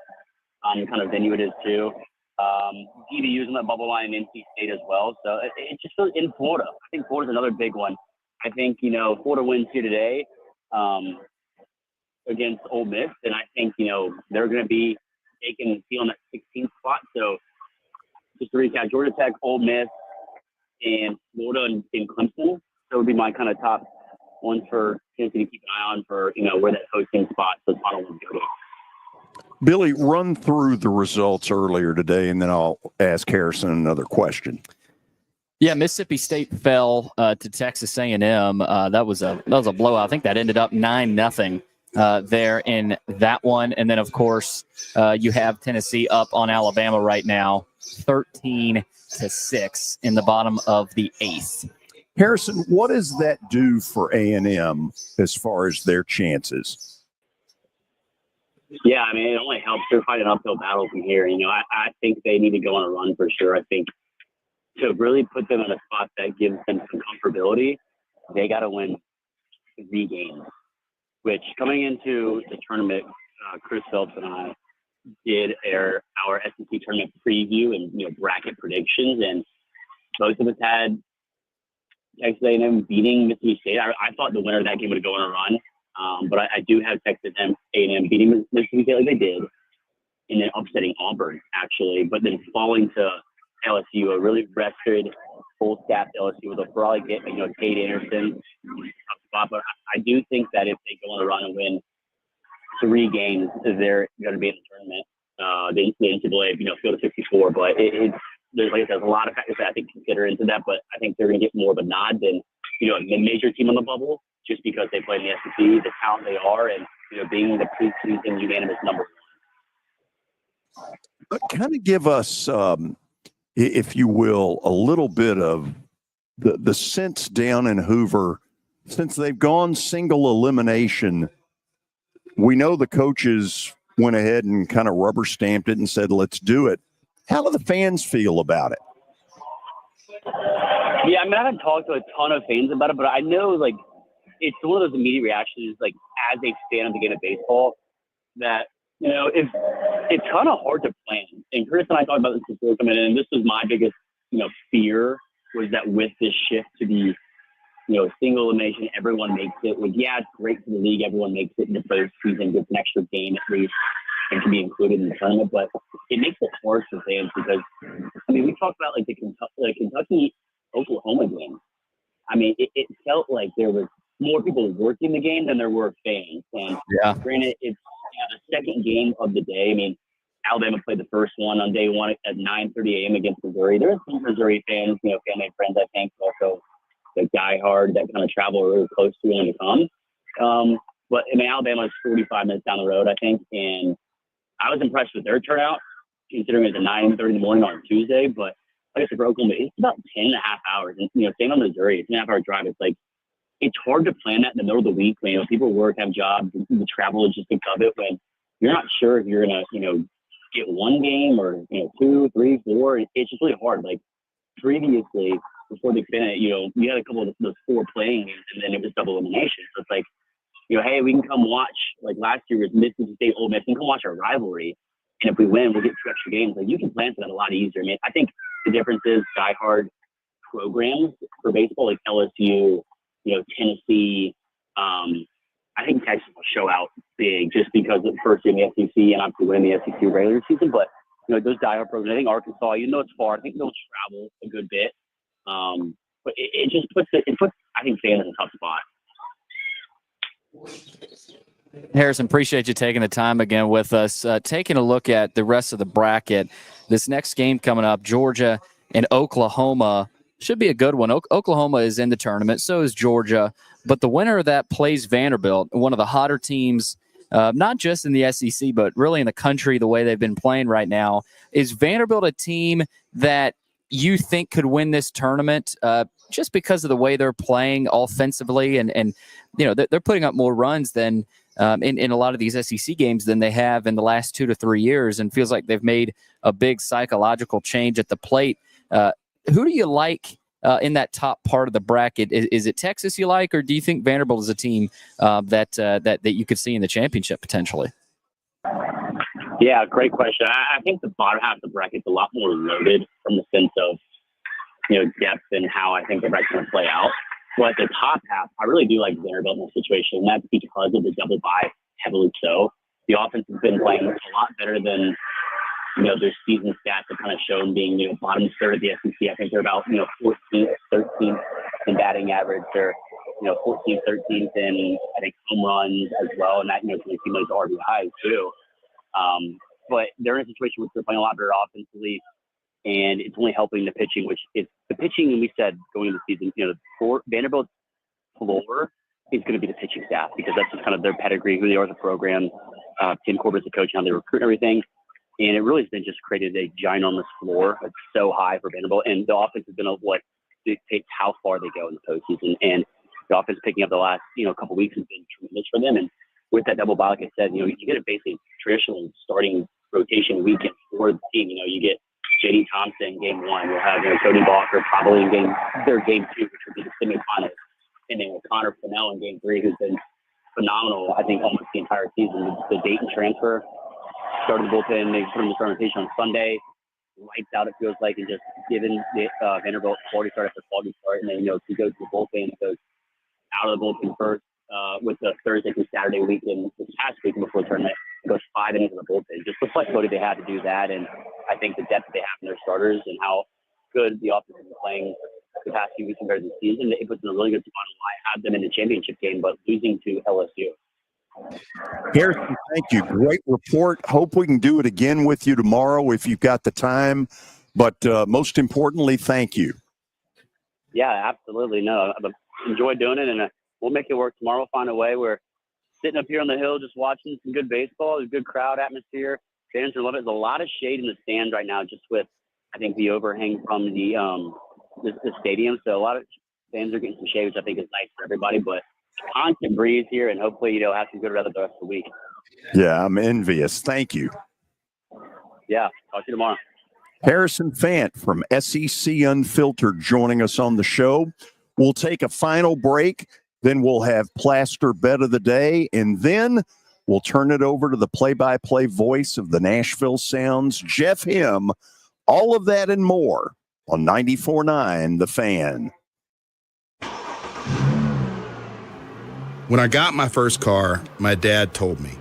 Kind of venue it is, too. DBU's on that bubble line in NC State as well. So it's just in Florida. I think Florida's another big one. I think, Florida wins here today against Ole Miss, and I think, they're going to be on that 16th spot. So just to recap, Georgia Tech, Ole Miss, and Florida and Clemson. So would be my kind of top ones for Tennessee to keep an eye on for, where that hosting spot, so final one go to. Billy, run through the results earlier today, and then I'll ask Harrison another question. Yeah, Mississippi State fell to Texas A&M. That was a blowout. I think that ended up 9-0 there in that one. And then, of course, you have Tennessee up on Alabama right now, 13-6 in the bottom of the eighth. Harrison, what does that do for A&M as far as their chances? Yeah, I mean, it only helps. They're fighting an uphill battle from here. I think they need to go on a run for sure. I think to really put them in a spot that gives them some comfortability, they got to win 3 games, which coming into the tournament, Chris Phelps and I did our SEC tournament preview and, bracket predictions. And both of us had Texas A&M beating Mississippi State. I thought the winner of that game would go on a run. But I do have Texas A&M beating Mississippi State like they did, and then upsetting Auburn, actually, but then falling to LSU, a really rested, full-staffed LSU with a probably get, Tate Anderson, tough spot. But I do think that if they go on a run and win 3 games, they're going to be in the tournament. the NCAA, field of 64. But there's, like I said, a lot of factors that I think consider into that. But I think they're going to get more of a nod than, a mid-major team on the bubble, just because they play in the SEC, the talent they are, and, being the preseason unanimous number one. Kind of give us, if you will, a little bit of the sense down in Hoover. Since they've gone single elimination, we know the coaches went ahead and kind of rubber stamped it and said, let's do it. How do the fans feel about it? Yeah, I haven't talked to a ton of fans about it, but I know, it's one of those immediate reactions, as a fan of the game of baseball, that, it's kind of hard to plan. And Chris and I talked about this before coming in, and this was my biggest, fear, was that with this shift to the, single elimination, everyone makes it. It's great for the league. Everyone makes it in the postseason, gets an extra game at least, and can be included in the tournament. But it makes it hard for fans because, we talked about, the Kentucky-Oklahoma game. It felt like there was more people working the game than there were fans. And granted, it's the second game of the day. Alabama played the first one on day one at 9:30 a.m. against Missouri. There's some Missouri fans, family and friends, I think, also diehard that kind of travel really close to when to come. But Alabama is 45 minutes down the road, I think, and I was impressed with their turnout, considering it's at 9:30 in the morning on Tuesday. But like I said, for Oklahoma, it's about 10 and a half hours. And, same on Missouri, it's an 10.5 hour drive. It's hard to plan that in the middle of the week when, people work, have jobs, the travel logistics of it, when you're not sure if you're going to, get one game or, 2, 3, 4. It's just really hard. Previously, before they expanded, you had a couple of those 4 playing games, and then it was double elimination. So it's hey, we can come watch, last year was Mississippi State, Ole Miss, we can come watch our rivalry. And if we win, we'll get 2 extra games. You can plan for that a lot easier. I think the difference is diehard programs for baseball, like LSU, Tennessee. I think Texas will show out big just because of the first year in the SEC and obviously winning the SEC regular season. But, those diehard programs, I think Arkansas, it's far, I think they'll travel a good bit. But it just puts, I think, fans in a tough spot. Harrison, appreciate you taking the time again with us. Taking a look at the rest of the bracket, this next game coming up, Georgia and Oklahoma, should be a good one. Oklahoma is in the tournament, so is Georgia. But the winner of that plays Vanderbilt, one of the hotter teams, not just in the SEC, but really in the country, the way they've been playing right now. Is Vanderbilt a team that you think could win this tournament just because of the way they're playing offensively? And they're putting up more runs than in a lot of these SEC games than they have in the last 2 to 3 years, and feels like they've made a big psychological change at the plate. Who do you like in that top part of the bracket? Is it Texas you like, or do you think Vanderbilt is a team that you could see in the championship potentially? Yeah, great question. I think the bottom half of the bracket is a lot more loaded from the sense of, depth and how I think the bracket's going to play out. But at the top half, I really do like Vanderbilt in this situation, and that's because of the double bye, heavily so. The offense has been playing a lot better than, their season stats have kind of shown being, bottom third of the SEC. I think they're about, 14th, 13th in batting average. They're, 14th, 13th in, I think, home runs as well, and that, can accumulate to RBIs too. But they're in a situation where they're playing a lot better offensively, and it's only helping the pitching, which is the pitching. And we said going into the season, for Vanderbilt's floor is going to be the pitching staff, because that's just kind of their pedigree, who they are as a program. Tim Corbett's the coach, how they recruit and everything. And it really has been just created a ginormous floor. It's so high for Vanderbilt, and the offense has been what dictates how far they go in the postseason. And the offense picking up the last, couple weeks has been tremendous for them. And with that double bye, like I said, you get a basically traditional starting rotation weekend for the team. You get J.D. Thompson game 1. You'll have Cody Balker probably in game 2, which would be the semifinals. And then with Connor Fennell in game 3, who's been phenomenal, I think, almost the entire season. The Dayton transfer, started the bullpen, they put him in the starting rotation on Sunday. Lights out, it feels like, and just given Vanderbilt quality start after quality start. And then, he goes to the bullpen, it goes out of the bullpen first with the Thursday through Saturday weekend, this past weekend before the tournament. It goes 5 innings in the bullpen. Just the flexibility they had to do that. And I think the depth they have in their starters and how good the offense has been playing the past few weeks compared to the season, it puts them in a really good spot. I have them in the championship game, but losing to LSU. Harrison, thank you. Great report. Hope we can do it again with you tomorrow if you've got the time. But most importantly, thank you. Yeah, absolutely. No, I've enjoyed doing it, and we'll make it work tomorrow. Find a way. We're sitting up here on the hill just watching some good baseball. There's a good crowd atmosphere. Fans are loving it. There's a lot of shade in the stands right now just with, I think, the overhang from the stadium. So a lot of fans are getting some shade, which I think is nice for everybody. But constant breeze here, and hopefully, have some good weather the rest of the week. Yeah, I'm envious. Thank you. Yeah, talk to you tomorrow. Harrison Fant from SEC Unfiltered joining us on the show. We'll take a final break. Then we'll have Plaster Bet of the Day. And then we'll turn it over to the play-by-play voice of the Nashville Sounds, Jeff Him. All of that and more on 94.9 The Fan. When I got my first car, my dad told me,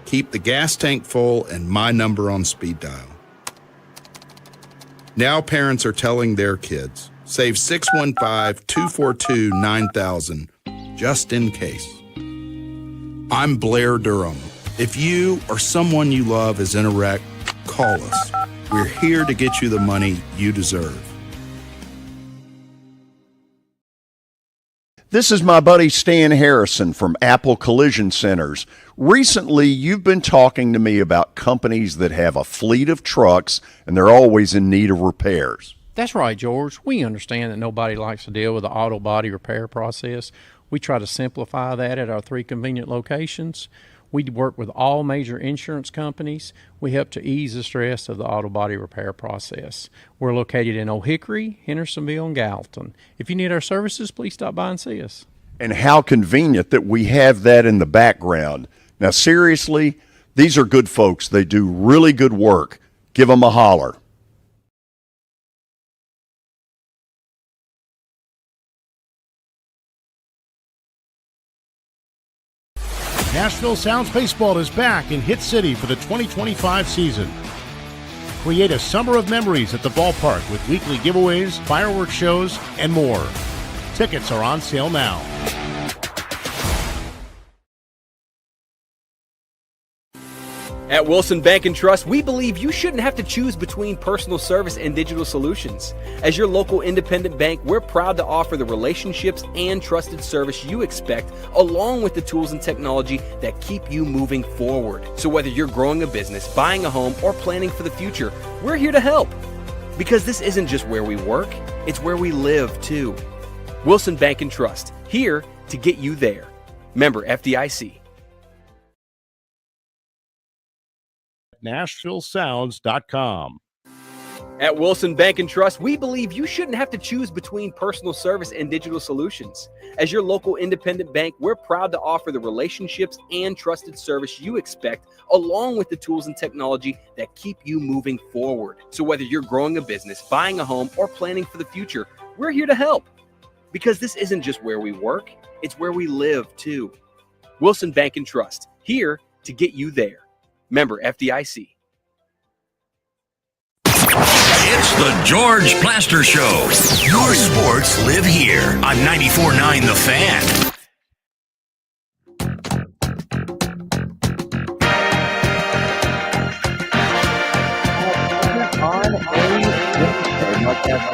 keep the gas tank full and my number on speed dial. Now parents are telling their kids, save 615-242-9000 just in case. I'm Blair Durham. If you or someone you love is in a wreck, call us. We're here to get you the money you deserve. This is my buddy Stan Harrison from Apple Collision Centers. Recently, you've been talking to me about companies that have a fleet of trucks and they're always in need of repairs. That's right, George. We understand that nobody likes to deal with the auto body repair process. We try to simplify that at our 3 convenient locations. We work with all major insurance companies. We help to ease the stress of the auto body repair process. We're located in Old Hickory, Hendersonville, and Gallatin. If you need our services, please stop by and see us. And how convenient that we have that in the background. Now, seriously, these are good folks. They do really good work. Give them a holler. Nashville Sounds Baseball is back in Hit City for the 2025 season. Create a summer of memories at the ballpark with weekly giveaways, fireworks shows, and more. Tickets are on sale now. At Wilson Bank & Trust, we believe you shouldn't have to choose between personal service and digital solutions. As your local independent bank, we're proud to offer the relationships and trusted service you expect, along with the tools and technology that keep you moving forward. So whether you're growing a business, buying a home, or planning for the future, we're here to help. Because this isn't just where we work, it's where we live, too. Wilson Bank & Trust, here to get you there. Member FDIC. NashvilleSounds.com. At Wilson Bank & Trust, we believe you shouldn't have to choose between personal service and digital solutions. As your local independent bank, we're proud to offer the relationships and trusted service you expect, along with the tools and technology that keep you moving forward. So whether you're growing a business, buying a home, or planning for the future, we're here to help. Because this isn't just where we work, it's where we live, too. Wilson Bank & Trust, here to get you there. Member FDIC. It's the George Plaster Show. Your sports live here on 94.9 The Fan.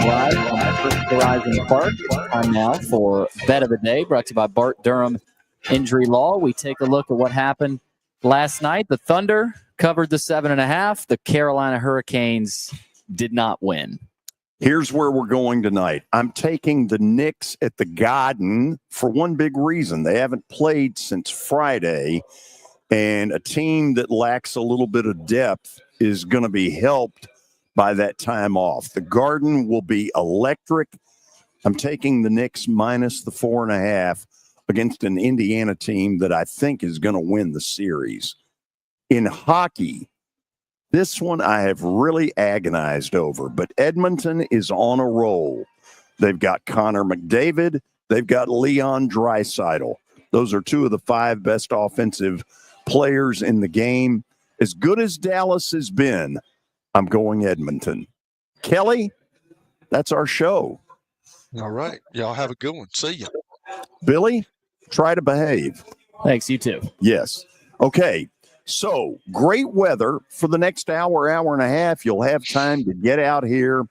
Live on First Horizon Park. Time now for Bet of the Day, brought to you by Bart Durham Injury Law. We take a look at what happened last night. The Thunder covered the 7.5. The Carolina Hurricanes did not win. Here's where we're going tonight. I'm taking the Knicks at the Garden for one big reason. They haven't played since Friday, and a team that lacks a little bit of depth is going to be helped by that time off. The Garden will be electric. I'm taking the Knicks minus the 4.5 against an Indiana team that I think is going to win the series. In hockey, this one I have really agonized over, but Edmonton is on a roll. They've got Connor McDavid. They've got Leon Draisaitl. Those are 2 of the 5 best offensive players in the game. As good as Dallas has been, I'm going Edmonton. Kelly, that's our show. All right. Y'all have a good one. See ya. Billy, try to behave. Thanks, you too. Yes. Okay. So great weather for the next hour and a half. You'll have time to get out here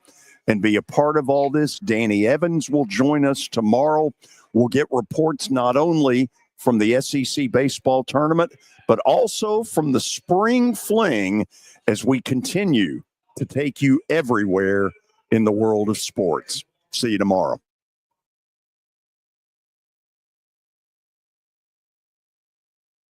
and be a part of all this. Danny Evans will join us tomorrow. We'll get reports not only from the SEC baseball tournament, but also from the spring fling as we continue to take you everywhere in the world of sports. See you tomorrow.